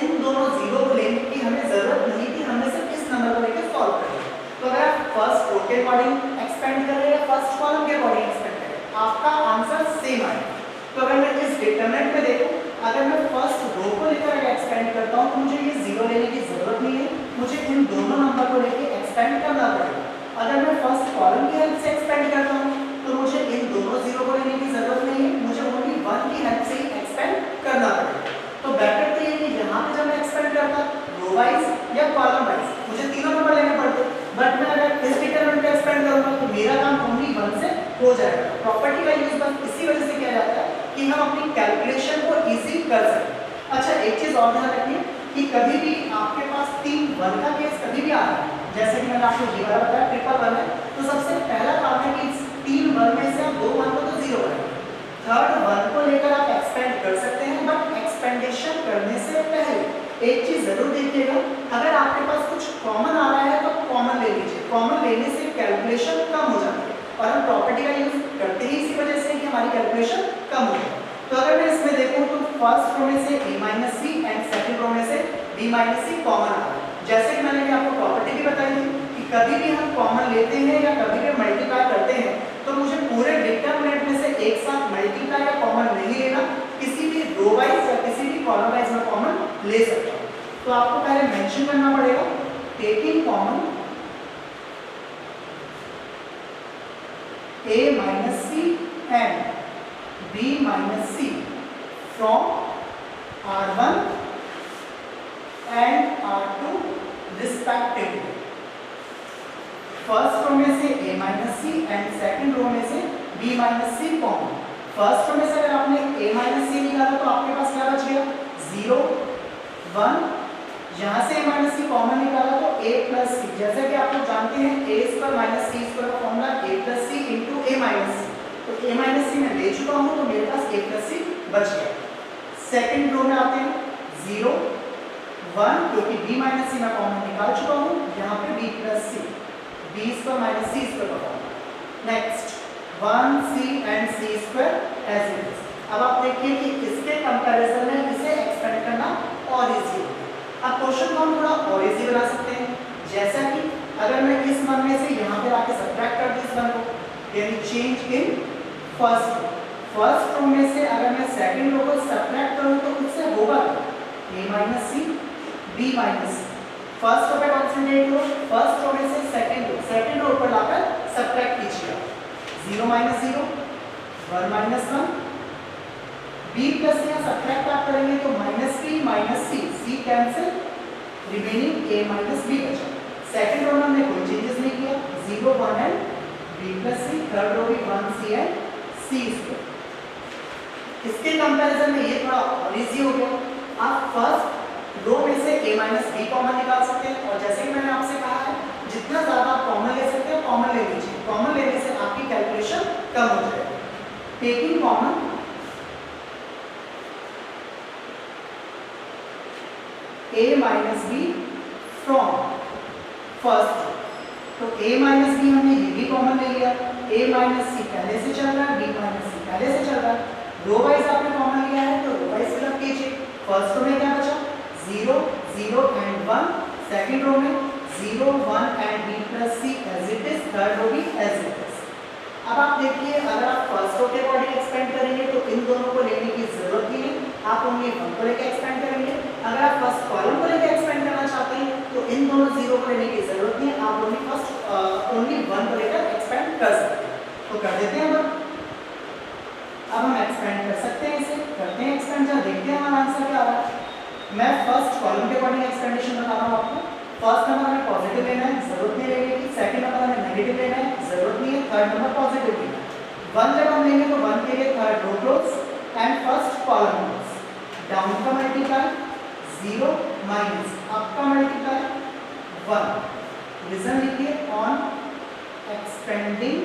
S1: इन दोनों जीरो को लेने की हमें जरूरत नहीं थी, हमने सिर्फ इस नंबर को लेकर सॉल्व कर लिया। तो अगर आप फर्स्ट रो के अकॉर्डिंग एक्सपेंड कर रहे हैं या फर्स्ट कॉलम के अकॉर्डिंग एक्सपेंड कर रहे हैं, आपका आंसर सेम आएगा। तो अगर मैं इस डिटरमिनेंट में देखूं, अगर मैं फर्स्ट रो को लेकर एक्सपेंड करता हूं तो मुझे ये जीरो लेने की जरूरत नहीं है, मुझे इन दोनों नंबर को लेकर एक्सपेंड करना पड़ेगा। अगर मैं फर्स्ट कॉलम की हेल्प से एक्सपेंड करता हूं तो मुझे इन दोनों जीरो को लेने की जरूरत नहीं है, मुझे ओनली 1 की हेल्प से ही एक्सपेंड करना पड़ेगा। तो बेटर तो ये कि यहाँ पे जब मैं एक्सपेंड करता रो वाइज या कॉलम वाइज, मुझे तीनों नंबर लेने पड़ते, बट मैं अगर इस डिटरमिनेंट को एक्सपेंड करूंगा तो मेरा काम ओनली 1 से हो जाएगा। प्रॉपर्टी का यूज बस इसी वजह से किया जाता है कि हम अपनी कैलकुलेशन को इजी कर सकें। अच्छा, एक चीज और ध्यान रखिए कि कभी भी आपके पास 3 1 का केस कभी भी आ रहा है, जैसे कि मैंने आपको ये वाला बताया ट्रिपल 1 है, तो सबसे पहला काम है कि इस 3 1 में से आप 2 1 को तो 0 करें, थर्ड 1 को लेकर आप एक्सपेंड कर सकते हैं, बट एक्सपेंडेशन करने से पहले एक चीज जरूर देखिएगा, अगर आपके पास कुछ कॉमन आ रहा है तो कॉमन ले लीजिए, कॉमन लेने से कैलकुलेशन कम हो जाती है, और हम प्रॉपर्टी का यूज करते ही इसी वजह से कि हमारी कैलकुलेशन कम हो जाए। तो अगर मैं इसमें देखूं तो फर्स्ट रो में से a - c and second row में से b - c कॉमन आ रहा है। जैसे कि मैंने आपको प्रॉपर्टी भी बताई थी कि कभी भी हम कॉमन लेते हैं या कभी भी मल्टीप्लाई करते हैं तो मुझे पूरे डिटरमिनेंट में से एक साथ मल्टीप्लाई या कॉमन नहीं लेना, किसी भी रो वाइज या किसी भी कॉलम वाइज में कॉमन ले सकता हूं। तो आपको पहले मेंशन करना पड़ेगा taking common a - c and b - c from r1 and r2 respectively। First row में से a - c and second row में से b - c common. First row में से अगर आपने a - c निकाला तो आपके पास क्या बच गया 0 1, यहां से a - c कॉमन निकाला तो a + c, जैसे कि आप लोग जानते हैं a² - c² का formula a + c * a - c, तो a - c मैं ले चुका हूं तो मेरे पास a + c बच गया। सेकंड रो में आते हैं 0 1, क्योंकि b - c मैं कॉमन निकाल चुका हूं, यहां पे b + c, b² - c² का formula. Next 1 c and c² as it is. अब आप देखिए कि इसके कंपैरिजन में इसे एक्सपेंड करना और इजी है। अब क्वेश्चन को हम थोड़ा और इजी बना सकते हैं, जैसा कि अगर मैं इस 1 में से यहाँ पे आके सब्ट्रैक्ट कर दूं इस 1 को, यानी चेंज इन फर्स्ट रो में से अगर मैं सेकंड रो को सब्ट्रैक्ट करूं तो उससे होगा a - c b - c। First row पे कंसंट्रेट करो, फर्स्ट रो में से सेकंड रो पर लाकर सब्ट्रैक्ट कीजिएगा, 0 - 0 1 - 1 b प्लस यहाँ सब्ट्रैक्ट आप करेंगे तो -b - c cancel, remaining a - b बचा। सेकंड रो में हमने कोई चेंजेस नहीं किया, 0 1 and b + c, third row भी 1 c एंड c²। इसके कंपैरिजन में ये थोड़ा और इजी हो गया। आप फर्स्ट रो में से a - b कॉमन निकाल सकते हैं, और जैसे कि मैंने आपसे कहा है जितना ज्यादा आप कॉमन ले सकते हैं कॉमन ले लीजिए, कॉमन लेने से आपकी कैलकुलेशन कम हो जाएगी। Taking common a - b from first, तो a - b हमने ये भी कॉमन ले लिया, a - c पहले से चल रहा है, b - c पहले से चल रहा है, रो वाइज आपने कॉमन लिया है तो रो वाइज फिलअप कीजिए। फर्स्ट रो में क्या बचा 0 0 एंड 1, सेकंड रो में 0 1 and b + c as it is, third row भी एज इट इज। अब आप देखिए अगर आप फर्स्ट रो के अकॉर्डिंग एक्सपेंड करेंगे तो इन दोनों को लेने की जरूरत ही नहीं, आप ओनली 1 को लेकर एक्सपेंड करेंगे। अगर आप फर्स्ट कॉलम को लेकर एक्सपेंड करना चाहते हैं तो इन दोनों 0 को लेने की जरूरत नहीं है, आप ओनली 1 को लेकर एक्सपेंड कर सकते हैं। तो कर देते हैं अब हम एक्सपेंड कर सकते हैं, इसे करते हैं एक्सपेंड, जब देखते हैं हमारा आंसर क्या आ रहा है। मैं फर्स्ट कॉलम के अकॉर्डिंग एक्सपेंडेशन बता रहा हूँ आपको। फर्स्ट नंबर हमें पॉजिटिव लेना है, जरूरत नहीं लेने की। सेकंड नंबर हमें नेगेटिव लेना है, जरूरत नहीं है। थर्ड नंबर पॉजिटिव लेना है। 1 जब हम लेंगे तो 1 के लिए third row close and first column close. Down का मल्टीप्लाई 0 माइनस अप का मल्टीप्लाई 1। रीजन लिखिए ऑन एक्सपेंडिंग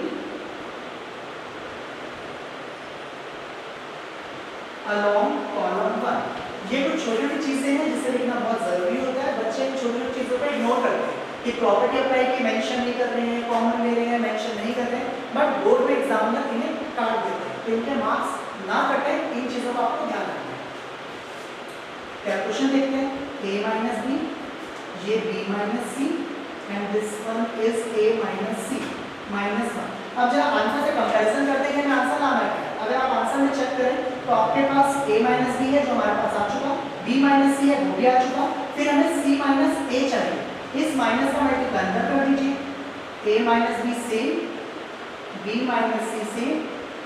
S1: along column 1। ये कुछ छोटी छोटी चीजें हैं जिसे लिखना बहुत जरूरी होता है। बच्चे इन छोटी छोटी चीजों पर इग्नोर करते हैं कि प्रॉपर्टी अप्लाई की मेंशन नहीं कर रहे हैं, कॉमन ले रहे हैं, मेंशन नहीं कर रहे हैं, बट बोर्ड में एग्जामिनर इन्हें काट देते हैं। तो इनके मार्क्स ना कटे, इन चीजों का आपको ध्यान रखना है। कैलकुलेशन देखते हैं, a - b, ये b - c and this one is a - c -1। अब जब आंसर से कंपैरिजन करते हैं कि आंसर आना क्या है, अगर आप आंसर में चेक करें तो आपके पास a - b है जो हमारे पास आ चुका, b - c है वो भी आ चुका, फिर हमें c - a चाहिए। इस माइनस का मल्टीप्लाई अंदर कर दीजिए, a - b same, b - c same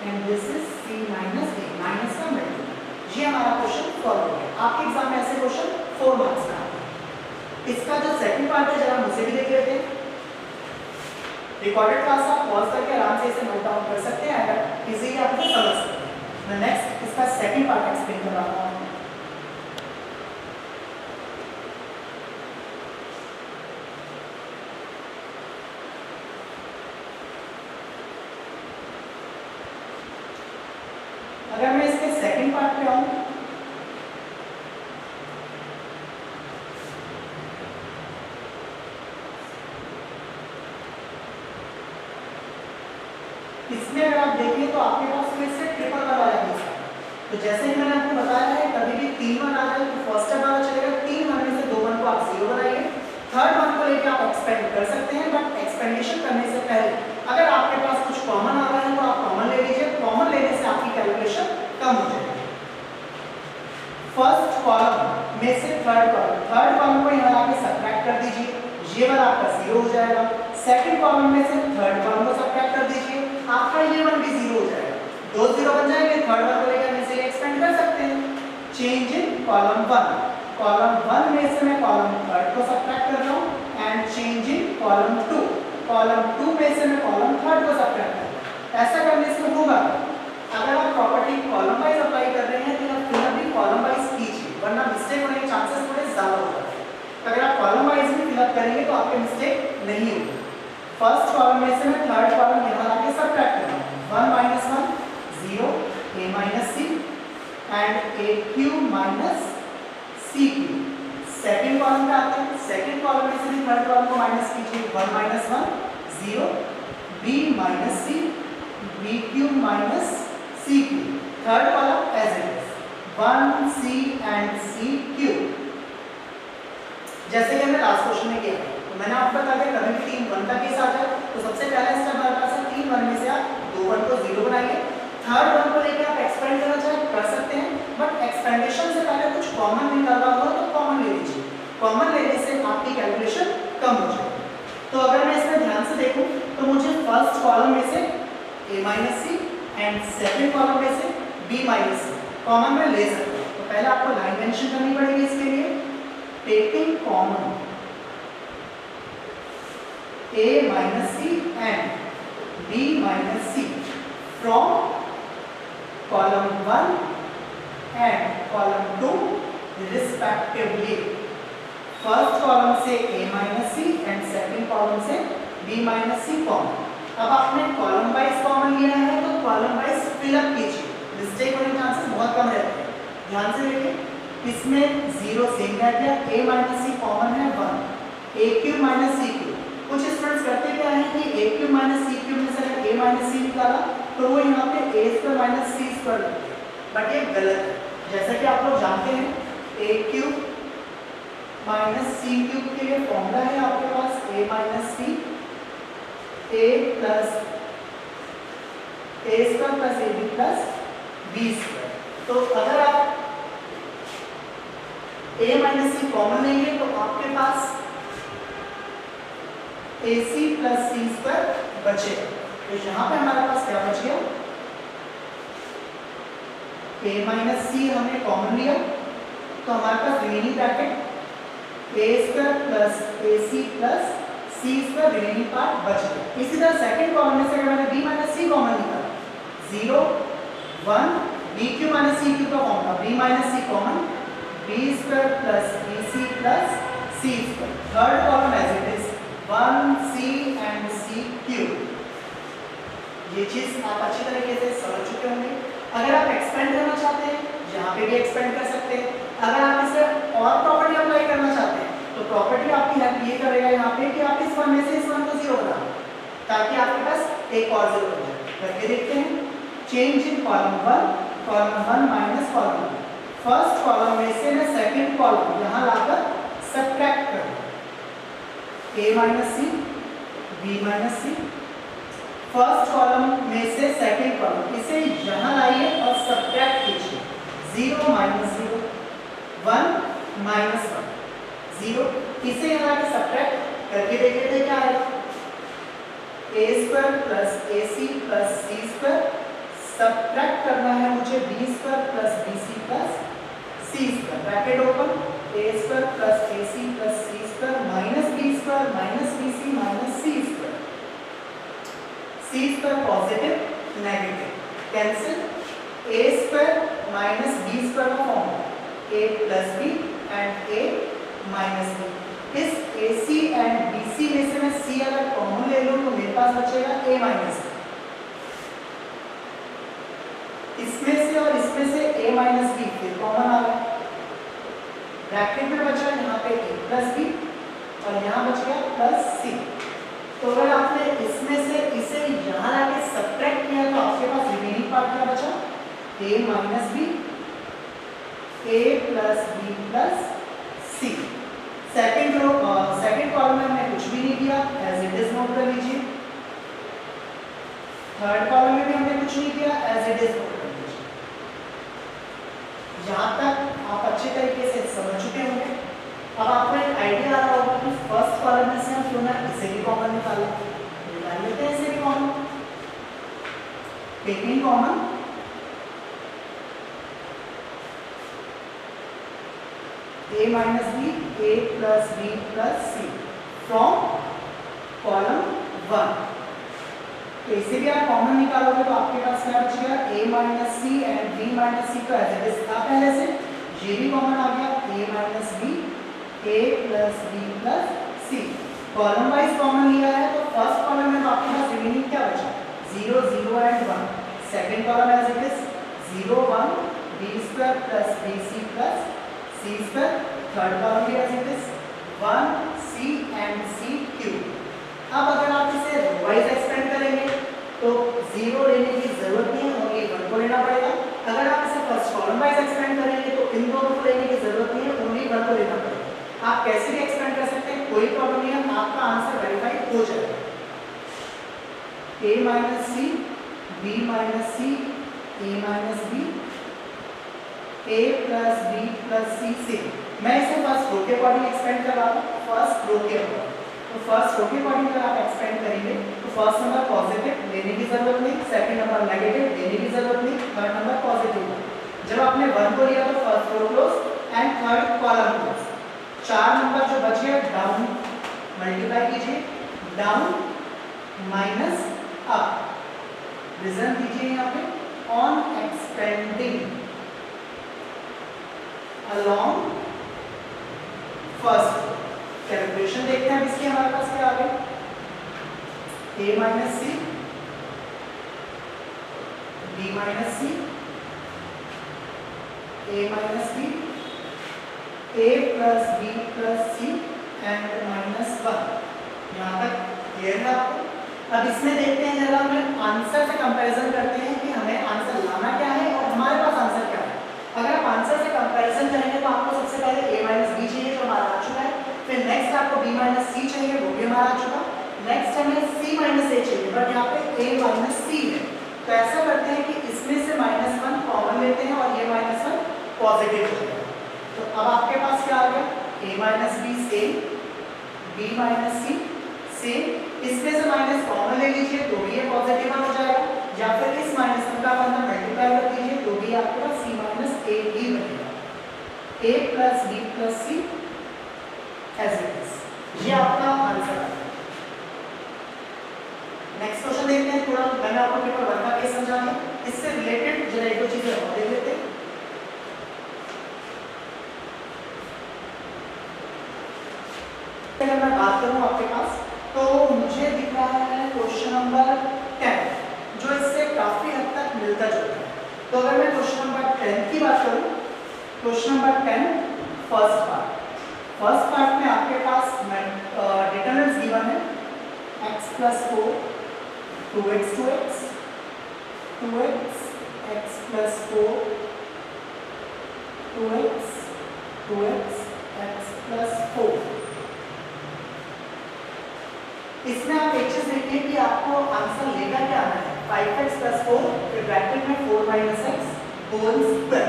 S1: and this is c - a, minus का मल्टीप्लाई। ये हमारा क्वेश्चन सॉल्व हो गया। आपके एग्जाम में ऐसे क्वेश्चन 4 मार्क्स का आते हैं। इसका जो सेकंड पार्ट है जरा मुझसे भी देख लेते हैं। रिकॉर्डेड क्लास आप पॉज करके आराम से इसे नोट डाउन कर सकते हैं, अगर इजीली आप इसे समझ सकते हैं। मैं नेक्स्ट इसका सेकंड पार्ट एक्सप्लेन कर रहा हूँ। अगर मैं इसके सेकंड पार्ट पे आऊं, इसमें अगर आप देखें तो आपके पास फिर से ट्रिपल वन वाला केस है। तो जैसे ही मैंने आपको बताया है, कभी भी 3 वन आ जाए तो फर्स्ट स्टेप वाला चलेगा, 3 वन में से 2 वन को आप 0 बनाइए, थर्ड वन को लेके आप एक्सपेंड कर सकते हैं, बट एक्सपेंडेशन करने से पहले अगर आपके पास कुछ कॉमन आ रहा है तो आप कॉमन ले लीजिए, कॉमन लेने से आपकी कैलकुलेशन कम हो जाएगी। फर्स्ट कॉलम में से थर्ड कॉलम को यहाँ लाके सब्ट्रैक्ट कर दीजिए, ये वाला आपका 0 हो जाएगा। सेकंड कॉलम में से थर्ड कॉलम को सब्ट्रैक्ट कर दीजिए, आपका ये वन भी 0 हो जाएगा, 2 0 बन जाएंगे, थर्ड वन को लेकर इसे एक्सपेंड कर सकते हैं। चेंज इन कॉलम 1 में से मैं कॉलम थर्ड को सब्ट्रैक्ट कर रहा हूँ, एंड चेंज इन कॉलम 2 में से मैं कॉलम थर्ड को सब्ट्रैक्ट कर रहा हूँ। ऐसा करने से होगा, अगर आप प्रॉपर्टी कॉलम वाइज अप्लाई कर रहे हैं तो आप फिर भी कॉलम वाइज कीजिए, वरना मिस्टेक होने के चांसेस थोड़े ज्यादा हो जाते हैं। अगर आप कॉलम वाइज भी फिलअप करेंगे तो आपके मिस्टेक नहीं होगी। फर्स्ट कॉलम में से मैं थर्ड कॉलम यहाँ लाके सब्ट्रैक्ट कर रहा हूँ, 1 - 1 0 a - c and a cube minus c cube. Second column पे आते हैं, सेकंड कॉलम में से भी थर्ड कॉलम को माइनस कीजिए, 1 - 1 0 b - c b cube minus c cube. Third column as it is 1c and c cube, जैसे कि हमने लास्ट क्वेश्चन में किया। तो मैंने आपको बताया कि कभी भी 3 वन का केस आ जाए तो सबसे पहला स्टेप हमारे पास है, 3 वन में से आप 2 वन को 0 बनाइए, थर्ड वन को लेकर आप एक्सपेंड करना चाहे कर सकते हैं, बट एक्सपेंडेशन से पहले कुछ कॉमन निकालना होगा तो कॉमन ले लीजिए, कॉमन लेने से आपकी कैलकुलेशन कम हो जाएगी। तो अगर मैं इसमें ध्यान से देखूं तो मुझे फर्स्ट कॉलम में से a - c and second column में से b - c कॉमन में ले सकते हैं। तो पहले आपको लाइन मेंशन करनी पड़ेगी इसके लिए, taking common a - c and b - c from column 1 and column 2 respectively. First column से a - c and second column से b - c कॉमन। अब आपने कॉलम वाइज कॉमन लिया है तो कॉलम वाइज फिलअप कीजिए, मिस्टेक होने के चांसेस बहुत कम रहते हैं। ध्यान से देखिए, इसमें 0 सेम रह गया, a - c कॉमन है 1, a cube minus c cube. कुछ स्टूडेंट्स करते क्या है कि a cube minus c cube में से अगर a - c निकाला तो वो यहाँ पे a square minus c square लिखते हैं, बट ये गलत है। जैसा कि आप लोग जानते हैं, a cube minus c cube के लिए फॉर्मूला है आपके पास a - c a plus a square plus ab plus b square. तो अगर आप a - c कॉमन लेंगे तो आपके पास ac प्लस c स्क्वायर बचेगा। तो यहाँ पे हमारे पास क्या बच गया, a - c हमने कॉमन लिया तो हमारे पास remaining bracket a square plus ac plus c square remaining part बच गया। इसी तरह सेकंड कॉलम में से अगर मैंने b - c कॉमन निकाला, 0 1 b cube minus c cube का formula b - c common, b square plus bc plus c square. Third column as it is 1c and c cube. ये चीज आप अच्छी तरीके से समझ चुके होंगे। अगर आप एक्सपेंड करना चाहते हैं, यहाँ पे भी एक्सपेंड कर सकते हैं। अगर आप इसे और प्रॉपर्टी अप्लाई करना चाहते हैं तो प्रॉपर्टी आपकी हेल्प ये करेगा यहाँ पे कि आप इस वन में से इस वन को 0 बना दो, ताकि आपके पास एक और 0 बन जाए। करके देखते हैं, change in column 1 minus column 1। First column में से मैं सेकंड कॉलम यहाँ लाकर सब्ट्रैक्ट कर दूं, a - c b - c। First column में से सेकंड कॉलम, इसे यहाँ लाइए और सब्ट्रैक्ट कीजिए, 0 - 0 1 - 1 0। इसे यहाँ लाके सब्ट्रैक्ट करके देखते थे क्या आएगा, a square plus ac plus c square, subtract करना है मुझे b square plus bc plus c square, bracket open, A square plus A C plus C square minus B square minus B C minus C square. C square positive negative cancel. A square minus B square का form A plus B and A minus B. इस A C and B C में से मैं सी अगर common ले लूं तो मेरे पास बचेगा ए माइनस बी। इसमें से और इसमें से a माइनस बी फिर कॉमन आ गया, ब्रैकेट में बचा यहाँ पे a प्लस बी और यहाँ बच गया प्लस सी। तो अगर आपने इसमें से इसे यहाँ लाके सब्ट्रैक्ट किया तो आपके पास रिमेनिंग पार्ट क्या बचा, a minus b a plus b plus c. Second column में हमने कुछ भी नहीं किया, एज इट इज नोट कर लीजिए। थर्ड कॉलम में भी हमने कुछ नहीं किया, एज इट इज नोट कर लीजिए। यहाँ तक आप अच्छे तरीके से समझ चुके होंगे। अब आपको एक आइडिया आ रहा होगा कि फर्स्ट कॉलम में से हम क्यों ना इसे भी कॉमन निकालें। निकाल लेते हैं इसे भी common. Taking common a minus b a plus b plus c from column 1। तो इसे भी आप कॉमन निकालोगे तो आपके पास क्या बचेगा, a minus C and b minus C का एज इट इज था पहले से, ये भी कॉमन आ गया, a minus b a plus b plus c. Column wise common लिया है तो फर्स्ट कॉलम में तो आपके पास रिमेनिंग क्या बचा, 0 0 and 1। Second column as it is 0 1 b square plus bc plus c square. Third column भी as it is 1 c and c cube. अब अगर आप इसे रो वाइज एक्सपेंड करेंगे तो 0 लेने की जरूरत नहीं है, ओनली 1 को लेना पड़ेगा। अगर आप इसे फर्स्ट कॉलम वाइज एक्सपेंड करेंगे तो इन दोनों को लेने की जरूरत नहीं है, ओनली 1 को लेना पड़ेगा। आप कैसे भी एक्सपेंड कर सकते हैं, कोई प्रॉब्लम नहीं है, आपका आंसर वेरीफाई हो जाएगा। a minus c b minus c a minus b a plus b plus c से मैं इसे फर्स्ट रो के अकॉर्डिंग एक्सपेंड कर रहा हूँ, फर्स्ट रो के अकॉर्डिंग। तो फर्स्ट रो के अकॉर्डिंग अगर आप एक्सपेंड करेंगे तो फर्स्ट नंबर पॉजिटिव लेने की जरूरत नहीं, सेकंड नंबर नेगेटिव लेने की जरूरत नहीं, थर्ड नंबर पॉजिटिव। जब आपने 1 को लिया तो first row close and third column close. 4 number जो बचे डाउन मल्टीप्लाई कीजिए, डाउन माइनस अप, रीजन दीजिए यहाँ पे on expanding along first. Calculation देखते हैं इसकी, हमारे पास क्या आ गया, a minus c b minus c a minus b a plus b plus c and minus 1। यहाँ तक क्लियर है आपको। अब इसमें देखते हैं जरा हम आंसर से कंपैरिजन करते हैं कि हमें आंसर लाना क्या है और हमारे पास आंसर क्या है। अगर आप आंसर से कंपैरिजन करेंगे तो आपको सबसे पहले a माइनस बी चाहिए जो हमारा आ चुका है, फिर नेक्स्ट आपको b माइनस सी चाहिए वो भी हमारा आ चुका, नेक्स्ट हमें c माइनस a चाहिए बट यहाँ पे a माइनस सी है। तो ऐसा करते हैं कि इसमें से -1 कॉमन लेते हैं और ये -1 पॉजिटिव हो जाएगा। तो अब आपके पास क्या आ गया, a minus b same, b minus c same, इसमें से माइनस कॉमन ले लीजिए तो भी ये पॉजिटिव हो जाएगा, या फिर इस -1 का अंदर मल्टीप्लाई कर दीजिए तो भी आपके पास c माइनस a ही बनेगा, a plus b plus c as it is. ये आपका आंसर है। नेक्स्ट क्वेश्चन देखते हैं। थोड़ा मैंने आपको पेपर 1 का केस समझा दिया, इससे रिलेटेड जरा एक दो चीजें और देख लेते हैं। अगर मैं बात करूं आपके पास तो मुझे दिख रहा है क्वेश्चन नंबर 10 जो इससे काफी हद तक मिलता जुलता है। तो अगर मैं क्वेश्चन नंबर 10 की बात करूं, क्वेश्चन नंबर 10 फर्स्ट पार्ट में आपके पास डिटरमिनेंट्स गिवन है x plus 4 2x 2x 2x x plus 4 2x 2x x plus 4। इसमें आप एक चीज देखिए कि आपको आंसर लेकर क्या आना है, 5x प्लस 4 फिर ब्रैकेट में 4 माइनस x होल स्क्वायर।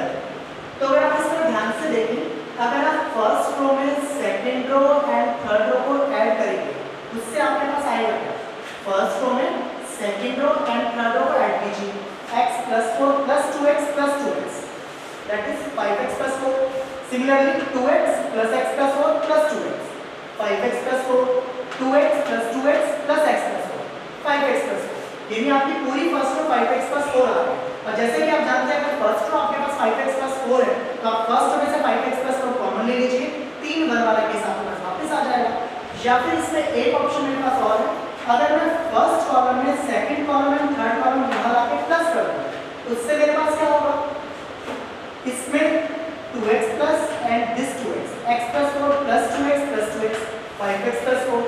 S1: तो अगर आप इसको ध्यान से देखें, अगर आप फर्स्ट रो में second row and third row को ऐड करेंगे उससे आपके पास आएगा क्या, फर्स्ट रो में second row and third row को ऐड कीजिए, x plus 4 plus 2x plus 2x that is 5x plus 4। Similarly 2x plus x plus 4 plus 2x, 5x plus 4, 2x plus 2x plus x plus 4, 5x plus 4। यानी आपकी पूरी first row 5x plus 4 आ रही है। और जैसे कि आप जानते हैं अगर फर्स्ट रो आपके पास 5x plus 4 है तो आप फर्स्ट रो में से 5x plus 4 कॉमन ले लीजिए, 3 वन वाला केस आपके पास वापस आ जाएगा। या फिर इसमें एक ऑप्शन मेरे पास और है, अगर मैं फर्स्ट कॉलम में second column and third column यहां लाके प्लस कर दूं तो उससे मेरे पास क्या होगा, इसमें 2x plus and this 2x, x plus 4 plus 2x plus 2x, 5x plus 4,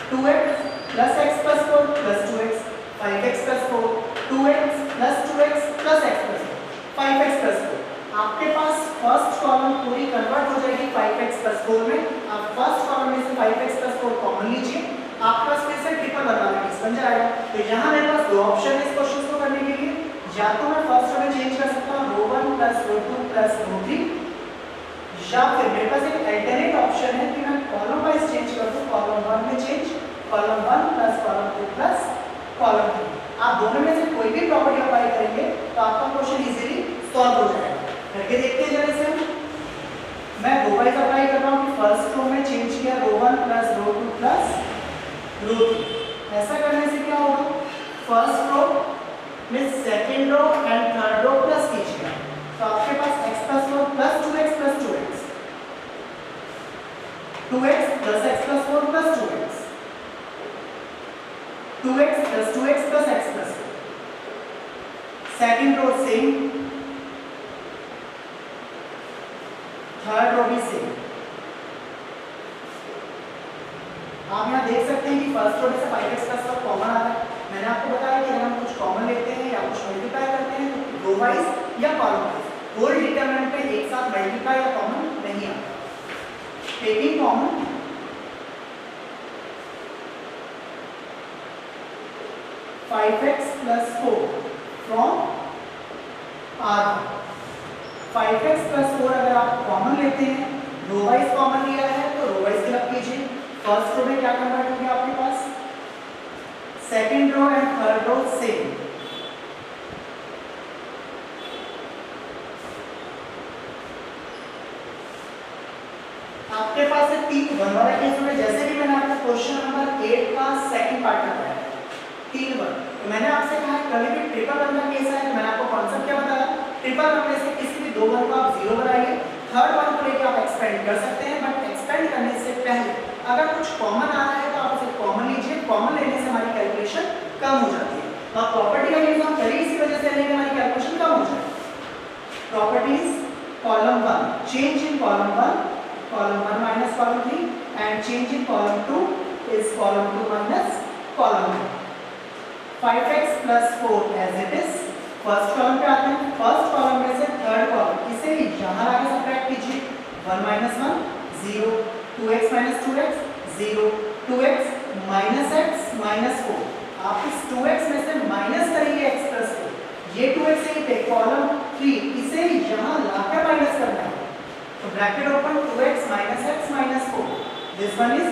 S1: 2x plus x plus 4 plus 2x, 5x plus 4, 2x plus 2x plus x plus 4, 5x plus 4। आपके पास फर्स्ट कॉलम पूरी convert हो जाएगी 5x plus 4 में। आप first column में से 5x plus 4 common लीजिए, आपके पास फिर से ट्रिपल बनवाना केस बन जाएगा। तो यहाँ मेरे पास दो ऑप्शन है इस क्वेश्चन को करने के लिए, या तो मैं फर्स्ट रो में चेंज कर सकता हूँ रो 1 plus रो 2 plus रो 3, या फिर मेरे पास एक अल्टरनेट ऑप्शन है कि मैं कॉलम वाइज चेंज कर दूं, कॉलम 1 में change, column 1 plus column 2 plus column 3। आप दोनों में से कोई भी प्रॉपर्टी अप्लाई करेंगे तो आपका क्वेश्चन इजीली सॉल्व हो जाएगा। करके देखते हैं जरा इसे। मैं रो वाइज अप्लाई कर रहा हूं कि फर्स्ट रो में चेंज किया रो 1 plus रो 2 plus रो 3। ऐसा करने से क्या होगा, फर्स्ट रो में second row and third row plus कीजिएगा तो आपके पास x plus 4 plus 2x plus 2x, 2x plus x plus 4 plus 2x, 2x plus 2x plus x plus 4, second row same, third row भी same. आप यहाँ देख सकते हैं कि फर्स्ट रो में से 5x plus 4 कॉमन आ रहा है। मैंने आपको बताया कि अगर हम कुछ कॉमन लेते हैं या कुछ मल्टीप्लाई करते हैं तो रो वाइज या कॉलम वाइज होल डिटरमिनेंट पे एक साथ मल्टीप्लाई या कॉमन नहीं आता। Taking common, five x plus 4 from R1, 5x plus 4 अगर आप कॉमन लेते हैं, रो वाइज कॉमन लिया है तो रो वाइज फिलअप कीजिए। फर्स्ट रो में क्या कन्वर्ट हो गया आपके पास, second row and third row same, आपके पास है 3 वन वाला केस में। जैसे कि मैंने आपको क्वेश्चन नंबर 8 का सेकंड पार्ट बताया 3 वन, तो मैंने आपसे कहा कभी भी ट्रिपल वन का केस है तो मैंने आपको कॉन्सेप्ट क्या बताया, ट्रिपल वन में से किसी भी दो वन को आप जीरो बनाइए, थर्ड वन को लेके आप एक्सपेंड कर सकते हैं, बट एक्सपेंड करने से पहले अगर कुछ कॉमन आ रहा है तो आप उसे कॉमन लीजिए। कॉमन लेने से हमारी कैलकुलेशन कम हो जाती है और प्रॉपर्टी का यूज हम करें इसी वजह से लेंगे हमारी कैलकुलेशन कम हो जाए। Properties column 1, change in column 1, column 1 minus column 3 and change in column 2 is column 2 minus column 1। 5x plus 4 as it is, first column पे आते हैं, फर्स्ट कॉलम में से थर्ड कॉलम इसे यहाँ लाके सब्ट्रैक्ट कीजिए, 1 minus 1 0, 2x minus 2x 0, 2x minus x minus 4। आप इस 2x में से माइनस करेंगे x plus 4, ये 2x है ये कॉलम 3 इसे यहाँ लाके माइनस करना है तो bracket open 2x minus x minus 4, this one is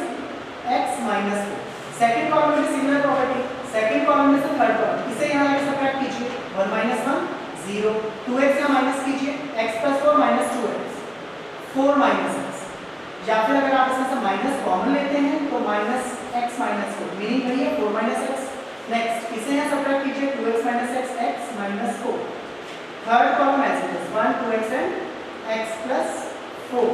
S1: x minus 4। Second column में सिमिलर प्रॉपर्टी, सेकंड कॉलम में से थर्ड कॉलम इसे यहाँ लाके सब्ट्रैक्ट कीजिए, 1 minus 1 0, 2x यहाँ माइनस कीजिए, x plus 4 minus 2x 4 minus x, या फिर अगर आप इसमें से माइनस कॉमन लेते हैं तो माइनस x minus 4, मीनिंग वही है 4 minus x। नेक्स्ट इसे यहाँ सब्ट्रैक्ट कीजिए, 2x minus x x minus 4, third column ऐसे 1 2x and x plus 4।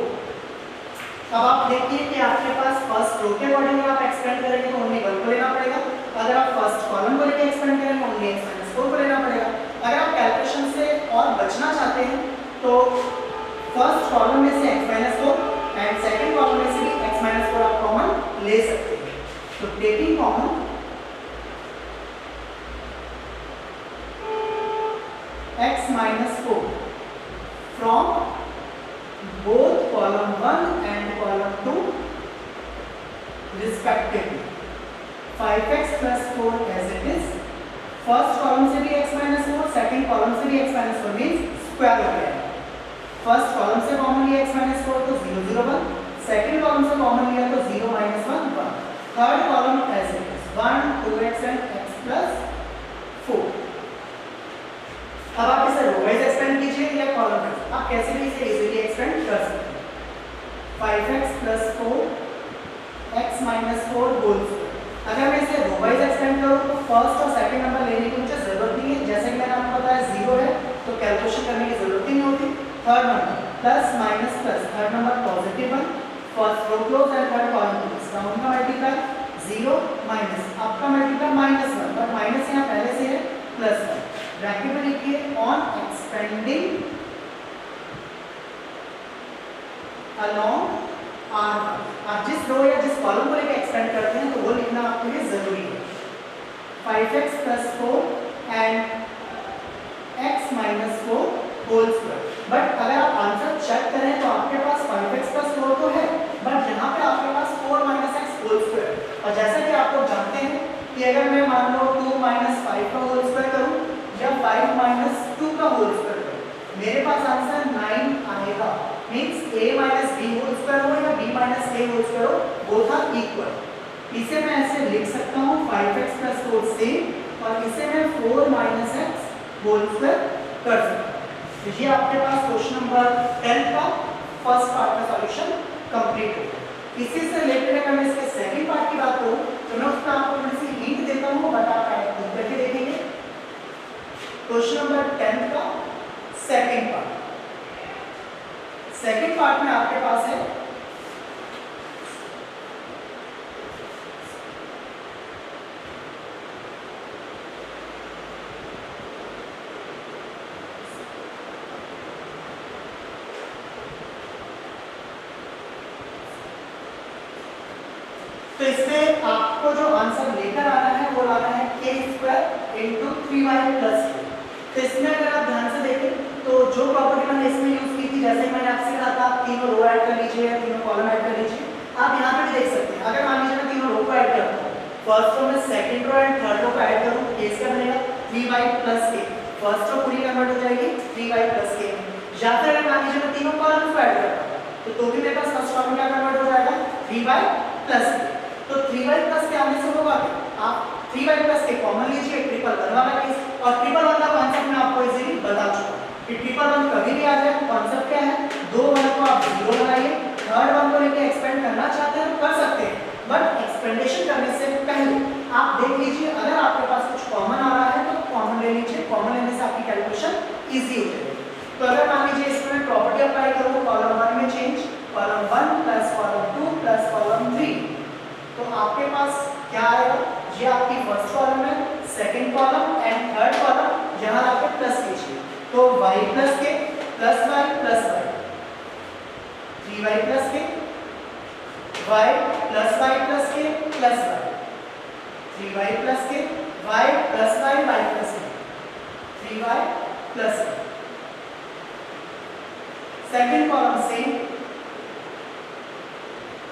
S1: अब आप देखिए कि आपके पास फर्स्ट रो के अकॉर्डिंग आप एक्सपेंड करेंगे तो ओनली 1 को लेना पड़ेगा, अगर आप फर्स्ट कॉलम को लेके एक्सपेंड करेंगे ओनली x minus 4 को लेना पड़ेगा। अगर आप कैलकुलेशन से और बचना चाहते हैं तो फर्स्ट कॉलम में से x minus 4 and second column में से भी x minus 4 आप कॉमन ले सकते हैं। तो taking common x minus 4 from both column 1 and column 2 respectively, 5x plus 4 as it is, first column से भी x minus 4, सेकंड कॉलम से भी x minus 4 मींस स्क्वायर हो गया। फर्स्ट कॉलम से कॉमन लिया x minus 4 तो 0 0 1, सेकंड कॉलम से कॉमन लिया तो 0 minus 1 1, third column as it is 1 2x and x plus 4। अब आप इसे रो वाइज एक्सपेंड कीजिए या कॉलम वाइज, आप कैसे भी इसे इजीली एक्सपेंड कर सकते हैं। 5x plus 4 x minus 4 whole square. अगर मैं इसे रो वाइज एक्सपेंड करूँ तो फर्स्ट और सेकंड नंबर लेने की मुझे जरूरत नहीं है, जैसे कि मैंने आपको बताया 0 है तो कैलकुलेशन करने की जरूरत ही नहीं होती। Third number plus minus plus, third number positive 1, first row close and third column close. Round का मल्टीप्लाई 0 माइनस आपका मल्टीप्लाई माइनस 1, बट माइनस यहाँ पहले से है प्लस 1। ब्रैकेट में लिखिए ऑन एक्सपेंडिंग अलोंग R1। आप जिस रो या जिस कॉलम को लेकर एक्सपेंड करते हैं तो वो लिखना आपके लिए जरूरी है। 5x plus 4 and x minus 4 whole square. But अगर आप आंसर चेक करें तो आपके पास 5x प्लस 4 तो है, बट यहाँ पे आपके पास 4 माइनस x होल स्क्वायर। और जैसा कि आप लोग जानते हैं कि अगर मैं मान लो 2 माइनस 5 का होल स्क्वायर करूँ या 5 माइनस 2 का होल स्क्वायर करूँ, मेरे पास आंसर 9 आएगा। Means a minus b whole square हो या b minus a whole square हो, बोथ आर इक्वल। इसे मैं ऐसे लिख सकता हूँ 5x प्लस 4 से, और इसे मैं 4 माइनस x होल स्क्वायर कर सकता हूँ। तो ये आपके पास क्वेश्चन नंबर 10 का फर्स्ट पार्ट का सॉल्यूशन कंप्लीट हो गया। इसी से रिलेटेड अगर मैं इसके सेकंड पार्ट की बात करूँ तो मैं उसका आपको थोड़ी सी हिंट देता हूँ, बट आप खुद करके देखेंगे। क्वेश्चन नंबर 10 का सेकंड पार्ट, सेकंड पार्ट में आपके पास है तो इसमें आपको जो आंसर लेकर आना है वो लाना है k square into 3y plus k। तो इसमें अगर आप ध्यान से देखें तो जो प्रॉपर्टी मैंने इसमें यूज की थी, जैसे मैंने आपसे कहा था आप तीनों रो ऐड कर लीजिए या तीनों कॉलम ऐड कर लीजिए, आप यहाँ पे भी देख सकते हैं। अगर मान लीजिए मैं तीनों रो को ऐड करता हूँ, फर्स्ट रो में second row and third row को ऐड करूँ, केस क्या बनेगा 3y plus k। First row पूरी कन्वर्ट हो जाएगी 3y प्लस k में। या फिर अगर मान लीजिए मैं तीनों कॉलम को ऐड करता हूँ तो भी मेरे पास फर्स्ट कॉलम क्या कन्वर्ट हो जाएगा 3y प्लस k। तो 3y प्लस के आने से होगा आप 3y प्लस के कॉमन लीजिए, ट्रिपल वन वाला केस, और ट्रिपल वन का कॉन्सेप्ट मैं आपको इजीली बता चुका हूं कि ट्रिपल वन कभी भी आ जाए। कॉन्सेप्ट क्या है, दो वन को आप जीरो बनाइए, थर्ड वन को लेके एक्सपेंड करना चाहते हैं तो कर सकते हैं, बट एक्सपेंडेशन करने से पहले आप देख लीजिए अगर आपके पास कुछ कॉमन आ रहा है तो कॉमन ले लीजिए। कॉमन लेने से आपकी कैलकुलेशन इजी हो जाएगी। तो अगर मान लीजिए इसमें मैं प्रॉपर्टी अप्लाई करूँ, कॉलम 1 में change, column 1 plus column 2 plus column 3, तो आपके पास क्या आएगा, ये आपकी फर्स्ट कॉलम है, second column and third column यहां आके प्लस कीजिए। तो y प्लस के plus y plus y, 3y plus के y प्लस y प्लस के प्लस y, 3y प्लस के y plus y y plus के 3y plus y। Second column same,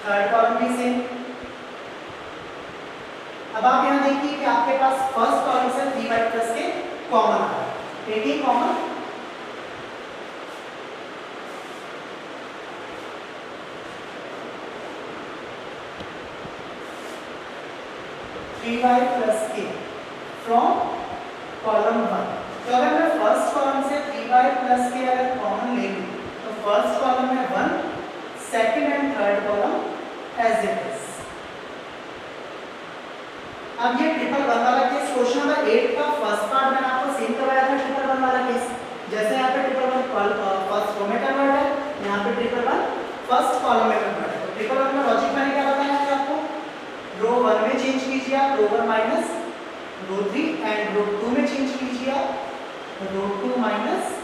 S1: third column भी सेम। अब आप यहाँ देखिए कि आपके पास फर्स्ट कॉलम से 3y प्लस के कॉमन आ रहा है, एक ही कॉमन, थ्री वाई प्लस के फ्रॉम कॉलम 1। तो अगर मैं फर्स्ट कॉलम से 3y प्लस के अगर कॉमन ले लूँ तो फर्स्ट कॉलम में 1, second and third column as it is. अब ये ट्रिपल वन वाला केस क्वेश्चन नंबर 8 का फर्स्ट पार्ट मैंने आपको सेम करवाया था, ट्रिपल वन वाला केस। जैसे यहाँ पे ट्रिपल वन फर्स्ट रो में कन्वर्ट है, यहाँ पे ट्रिपल वन फर्स्ट कॉलम में कन्वर्ट है। तो ट्रिपल वन का लॉजिक मैंने क्या बताया था आपको, रो 1 में चेंज कीजिए आप रो 1 माइनस रो 3 एंड रो 2 में चेंज कीजिए आप रो 2 माइनस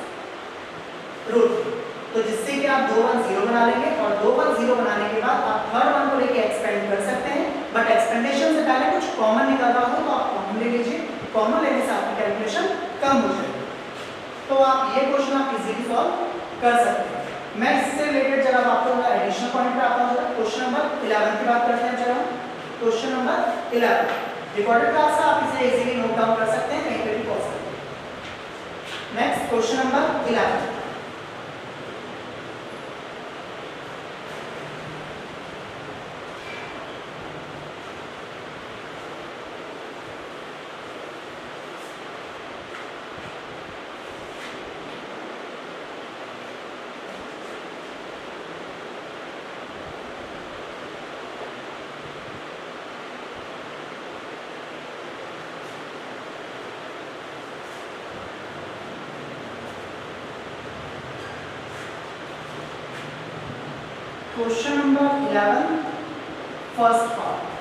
S1: रो 3। तो जिससे कि आप 2 1 0 बना लेंगे, और 2 1 0 बनाने के बाद आप थर्ड वन को लेके एक्सपेंड कर सकते हैं, बट एक्सपेंडेशन से पहले कुछ कॉमन निकल रहा हो तो आप कॉमन ले लीजिए। कॉमन लेने से आपकी कैलकुलेशन कम हो जाएगी। तो आप ये क्वेश्चन आप इजीली सॉल्व कर सकते हैं। मैं इससे रिलेटेड जब आपको एडिशनल पॉइंट पे आता हूँ, क्वेश्चन नंबर 11 की बात करते हैं। चलो क्वेश्चन नंबर 11 रिकॉर्डेड क्लास है, आप इसे इजीली नोट डाउन कर सकते हैं, कहीं पे भी पॉज सकते हैं। Next question number 11, question number 11 first part.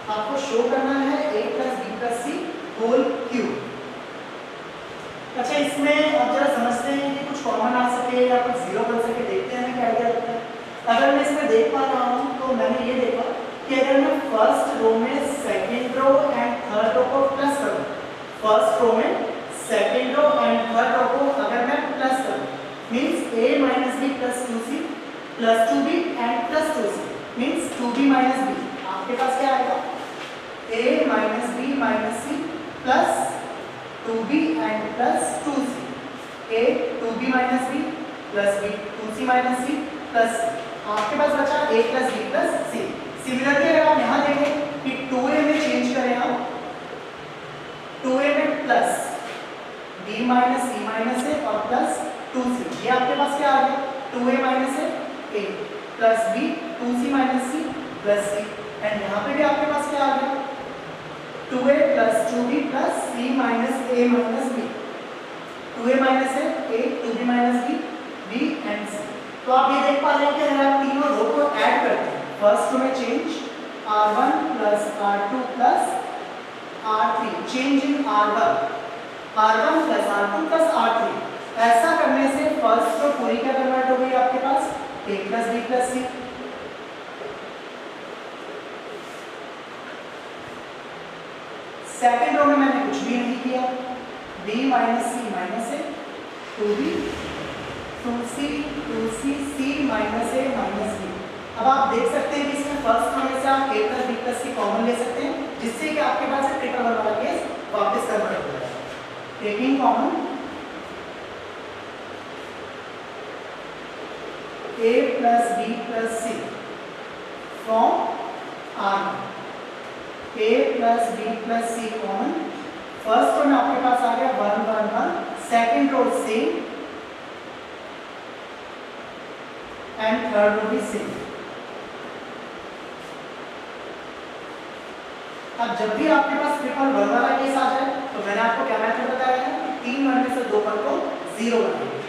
S1: आपको शो करना है a plus b plus c whole cube. अच्छा, इसमें अब जरा समझते हैं कि कुछ कॉमन आ सके या कुछ जीरो बन सके, देखते हैं क्या क्या होता है। अगर मैं इसमें देख पा रहा हूँ तो मैंने ये देखा कि अगर मैं फर्स्ट रो में second row and third row को प्लस करूँ, फर्स्ट रो में second row and third row को अगर मैं प्लस करूँ, means a minus b plus 2c plus 2b and plus 2c means 2b minus b, आपके पास क्या आएगा a minus b minus c plus 2b and plus 2c, a 2b minus b plus b 2c minus c plus c, आपके पास बचा a plus b plus c। Similarly अगर आप यहाँ देखें कि 2a में चेंज करें हम, 2a में plus b minus c minus a और प्लस 2c, ये आपके पास क्या आ गया 2a minus a plus b 2c minus c plus c, and यहाँ पे भी आपके पास क्या आ गया 2a plus 2b plus c minus a minus b, 2a minus a 2b minus b, b and c। तो आप ये देख पा रहे हैं कि अगर आप तीनों रो को ऐड करते हैं, फर्स्ट रो में change r1 plus r2 plus r3, change in r1 plus r2 plus r3, ऐसा करने से फर्स्ट रो पूरी क्या कन्वर्ट हो गई आपके पास a plus b plus c। Second row में मैंने कुछ भी नहीं किया, b minus C minus A 2b 2c 2c c minus A minus b। अब आप देख सकते हैं कि इसमें फर्स्ट रो में से आप a plus b plus c common ले सकते हैं, जिससे कि आपके पास एक ट्रिपल वन वाला केस वापस कन्वर्ट हो जाएगा। Taking common a plus b plus c from r1, a plus b plus c common, first row में आपके पास आ गया 1 1 1, second row same and third row भी सेम। अब जब भी आपके पास ट्रिपल वन वाला केस आ जाए तो मैंने आपको क्या मेथड बताया है कि 3 वन में से 2 पद को 0 बनाएंगे,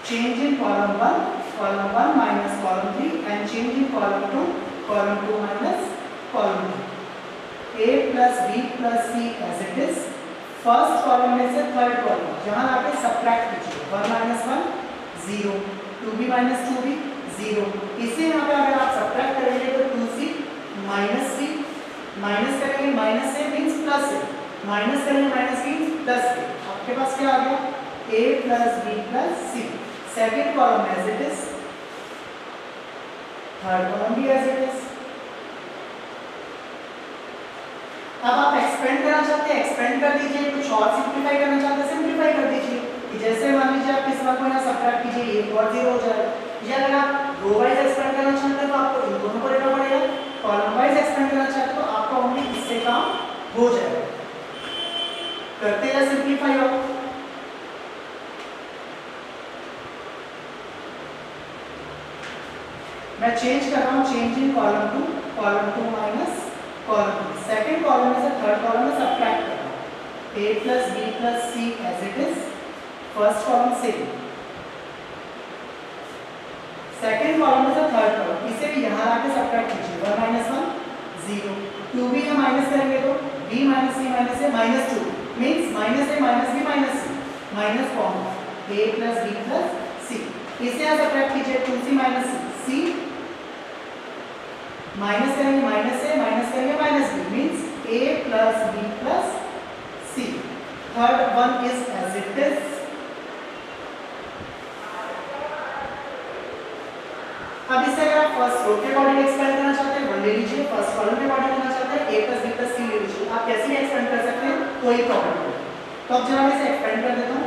S1: change in column 1 minus column 3 and change in column 2 minus column 3, a plus b plus c as it is, first column में से थर्ड कॉलम जहां आके सब्ट्रैक्ट कीजिए, 1 माइनस 1 0, 2b माइनस 2b 0, इसे यहाँ पे अगर आप सब्ट्रैक्ट करेंगे तो 2c माइनस c, माइनस करेंगे minus a means plus a, minus करेंगे माइनस मीन्स प्लस a, आपके पास क्या आ गया a plus b plus c, second column as it is, third column भी एज इट इज। अब आप एक्सपेंड करना चाहते हैं एक्सपेंड कर दीजिए, कुछ और सिंप्लीफाई करना चाहते हैं सिंप्लीफाई कर दीजिए, कि जैसे मान लीजिए आप इस वन को यहाँ सब्ट्रैक्ट कीजिए एक और 0 हो जाएगा, या अगर आप रो वाइज एक्सपेंड करना चाहते हैं तो आपको इन दोनों को लेना पड़ेगा, कॉलम वाइज एक्सपेंड करना चाहते हैं तो आपका ओनली इससे काम हो जाएगा। करते हैं सिंप्लीफाई आप, मैं चेंज कर रहा हूँ, change in column 2 minus column 2, second column में से थर्ड कॉलम में सब्ट्रैक्ट कर रहा हूँ, a plus b plus c as it is, first column से सेकेंड कॉलम में से थर्ड कॉलम, इसे भी यहाँ आके सब्ट्रैक्ट कीजिए, 1 माइनस 1 0, 2b यहाँ माइनस करेंगे तो b minus c minus a minus 2 means minus a minus b minus c, minus common a plus b plus c, इसे यहाँ सब्ट्रैक्ट कीजिए 2c माइनस c, माइनस करेंगे माइनस a माइनस करेंगे minus b means a plus b plus c, third one is as it is. अब इसे अगर आप first row के अकॉर्डिंग एक्सपेंड करना चाहते हैं 1 ले लीजिए, फर्स्ट कॉलम के अकॉर्डिंग करना चाहते हैं a plus b plus c ले लीजिए, आप कैसे भी एक्सपेंड कर सकते हैं, कोई प्रॉब्लम नहीं। तो अब जरा मैं इसे एक्सपेंड कर देता हूँ,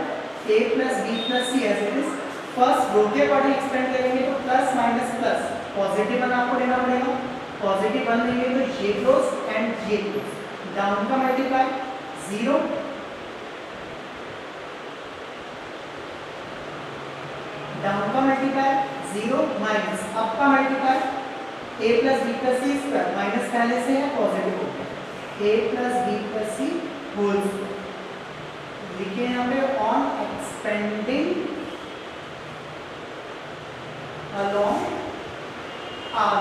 S1: a plus b plus c as it is, first row के अकॉर्डिंग एक्सपेंड करेंगे तो प्लस माइनस प्लस पॉजिटिव 1 आपको लेना पड़ेगा, पॉजिटिव 1 लेंगे तो ये क्लोज एंड ये क्लोज, डाउन का मल्टीप्लाई 0, डाउन का मल्टीप्लाई 0 माइनस अप का multiply a plus b plus C square, minus पहले से है पॉजिटिव हो गया, a plus b plus c whole square, लिखे यहाँ पे on expanding along R,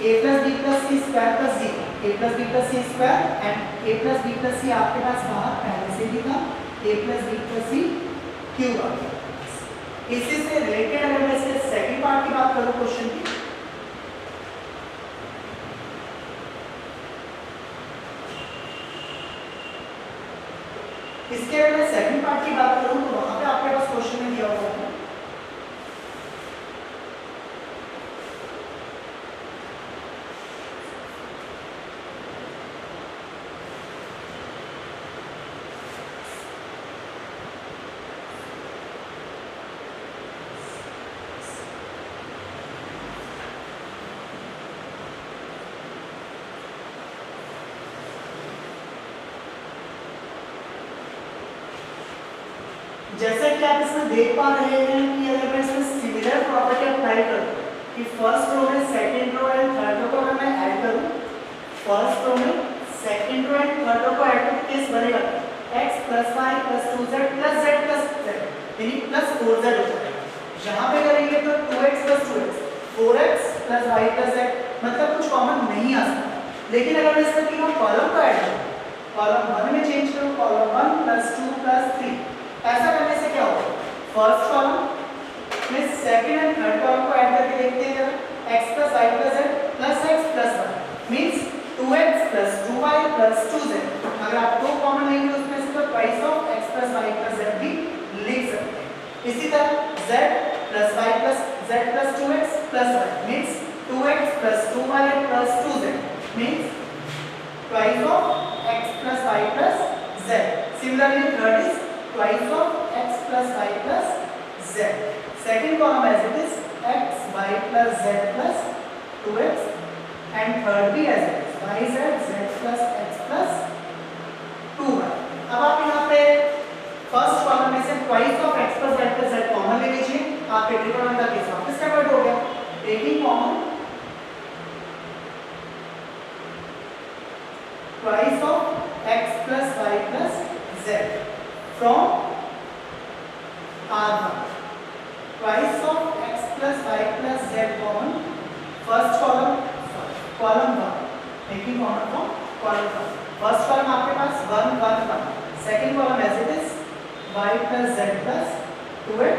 S1: a plus b plus c square plus 0, a plus b plus c square and a plus b plus c आपके पास बाहर पहले से भी था, a plus b plus c cube आ गया। इसी से रिलेटेड अगर मैं इसके सेकंड पार्ट की बात करूं क्वेश्चन की, इसके अगर मैं सेकंड पार्ट की बात करूं तो वहां पे आपके पास क्वेश्चन में दिया हुआ है जैसे कि आप इसमें देख पा रहे हैं कि अगर मैं इसमें सिमिलर प्रॉपर्टी अप्लाई करूं कि फर्स्ट रो में second row and third row को अगर मैं ऐड करूं, फर्स्ट रो में second row and third row को ऐड करूं केस बनेगा x + y + 2z + z + z यानी +4z हो जाएगा। यहां पे करेंगे तो 2x + 2x 4x + y + z, मतलब कुछ कॉमन नहीं आ सकता। लेकिन अगर मैं इसमें तीनों कॉलम को ऐड करूं, कॉलम 1 में चेंज करूं, कॉलम 1 + 2 + 3, ऐसा करने से क्या होगा, फर्स्ट कॉलम में सेकंड एंड थर्ड कॉलम को ऐड करके देखते हैं जरा, x + y + z + x + y means 2x + 2y + 2z। अगर आप दो कॉमन लेंगे उसमें से तो twice of x + y + z भी लिख सकते हैं। इसी तरह z + y + z + 2x + y means 2x + 2y + 2z means twice of x + y + z। Similarly third is twice of x plus y plus z. Second column as it is x y plus z plus 2x and third भी as it is y z z plus x plus 2y। अब आप यहाँ पे first column में से twice of x plus y plus z common ले लीजिए, आपके ट्रिगोनोमेट्री का केस वापस कन्वर्ट हो गया। Taking common twice of x plus y plus z from R1, twice of x plus y plus z common first column, column 1, taking common from column 1, first column आपके पास 1 1 1, second column as it is y plus z plus 2x,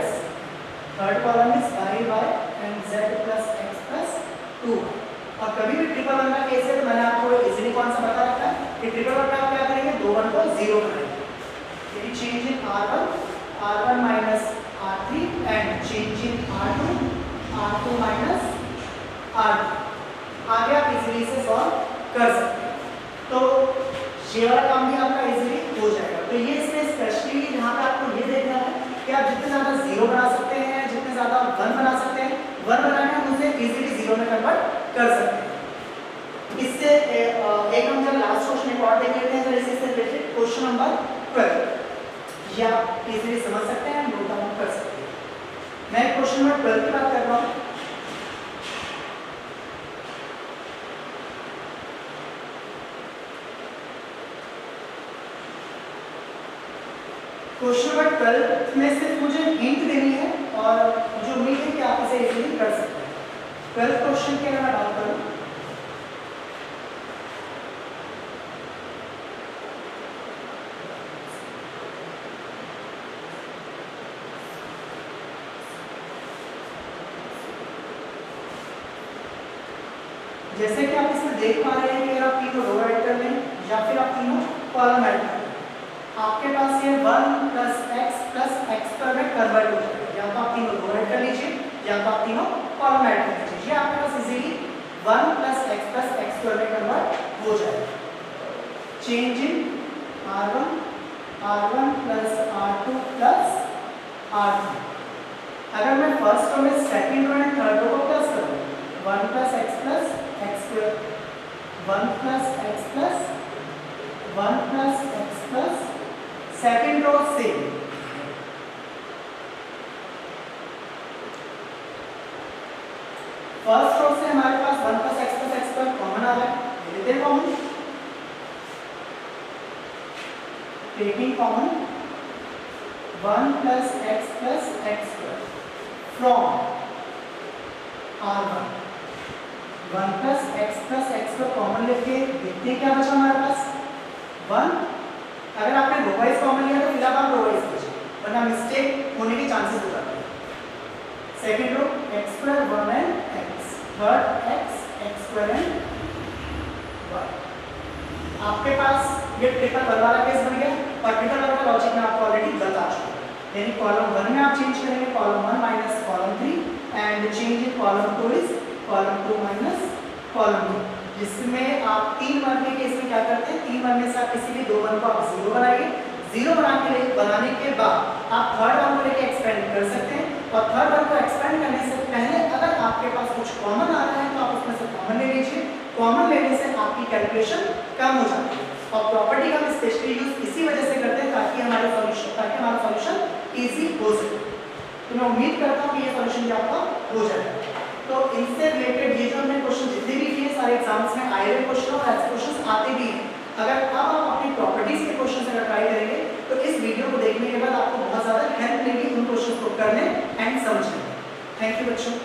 S1: third column is y y and z plus x plus 2। और कभी भी triple one का case है तो मैंने आपको easily कौन सा बता रखा है कि ट्रिपल वन में आप क्या करेंगे, दो वन को जीरो करेंगे, change in R1 minus R3 and change in R2 minus R2। आगे आप इजीली इसे सॉल्व कर सकते हैं, तो ये वाला काम भी आपका इजीली हो जाएगा। तो ये इसमें स्पेशली यहाँ पे आपको ये देखना है कि आप जितने ज़्यादा जीरो बना सकते हैं, जितने ज़्यादा वन बना सकते हैं, वन बनाने हम उसे इजीली जीरो में कन्वर्ट कर सकते हैं। इससे एक हम जब लास्ट क्वेश्चन एक और देख लेते हैं, तो इससे रिलेटेड क्वेश्चन नंबर 12 ये आप इजीली समझ सकते हैं, नोट डाउन कर सकते हैं। मैं क्वेश्चन नंबर 12 की बात कर रहा हूँ। क्वेश्चन नंबर 12 में सिर्फ मुझे हिंट देनी है और मुझे उम्मीद है कि आप इसे इजीली कर सकते हैं। 12 क्वेश्चन की अगर मैं बात करूँ, जैसे कि आप इसमें देख पा रहे हैं कि अगर आप तीनों रो ऐड कर लें या फिर आप तीनों कॉलम ऐड कर लें, आपके पास ये 1 + x में कन्वर्ट हो जाएगा। या तो आप तीनों रो ऐड कर लीजिए या तो आप तीनों कॉलम ऐड कर लीजिए, ये आपके पास इजीली 1 + x में कन्वर्ट हो जाएगा। Change in R1 + R2 + R3। अगर मैं फर्स्ट रो में second row and third row को प्लस करूं 1 + x + x², 1 + x + 1 + x+, second row same, first row से हमारे पास 1 + x + x² कॉमन आ रहा है, ले लेते हैं common, taking common 1 + x + x² from R1, 1 + x + x² common लेके देखते हैं क्या बचा हमारे पास 1। अगर आपने रो वाइज कॉमन लिया तो फिर आप रो वाइज बचे, वरना मिस्टेक होने के चांसेस हो जाते हैं। Second row x² 1 and x, third x² and 1। आपके पास ये ट्रिपल वन वाला केस बन गया और ट्रिपल वन का लॉजिक मैं आपको ऑलरेडी बता चुका हूं। यानी कॉलम 1 में आप चेंज करेंगे column 1 minus column 3 and change in column 2 is column 2 minus column 2, जिसमें आप 3 वन के केस में क्या करते हैं 3 वन में से आप किसी भी 2 वन को आप 0 बनाइए, 0 बनाने के बाद आप थर्ड वन को लेके एक्सपेंड कर सकते हैं और थर्ड वन को एक्सपेंड करने से पहले अगर आपके पास कुछ कॉमन आ रहा है तो आप उसमें से कॉमन ले लीजिए, कॉमन लेने से आपकी कैलकुलेशन कम हो जाती है। और प्रॉपर्टी का हम स्पेशली यूज इसी वजह से करते हैं ताकि हमारा सॉल्यूशन इजी हो सके। तो मैं उम्मीद करता हूं कि ये सॉल्यूशन भी आपका हो जाएगा। तो इनसे रिलेटेड ये जो हमने क्वेश्चन जितने भी किए सारे एग्जाम्स में आए हुए क्वेश्चन और ऐसे क्वेश्चन आते भी हैं। अगर अब आप अपनी प्रॉपर्टीज के क्वेश्चन अगर ट्राई करेंगे तो इस वीडियो को देखने के बाद आपको बहुत ज्यादा हेल्प मिलेगी उन क्वेश्चन को करने एंड समझने में। थैंक यू बच्चों।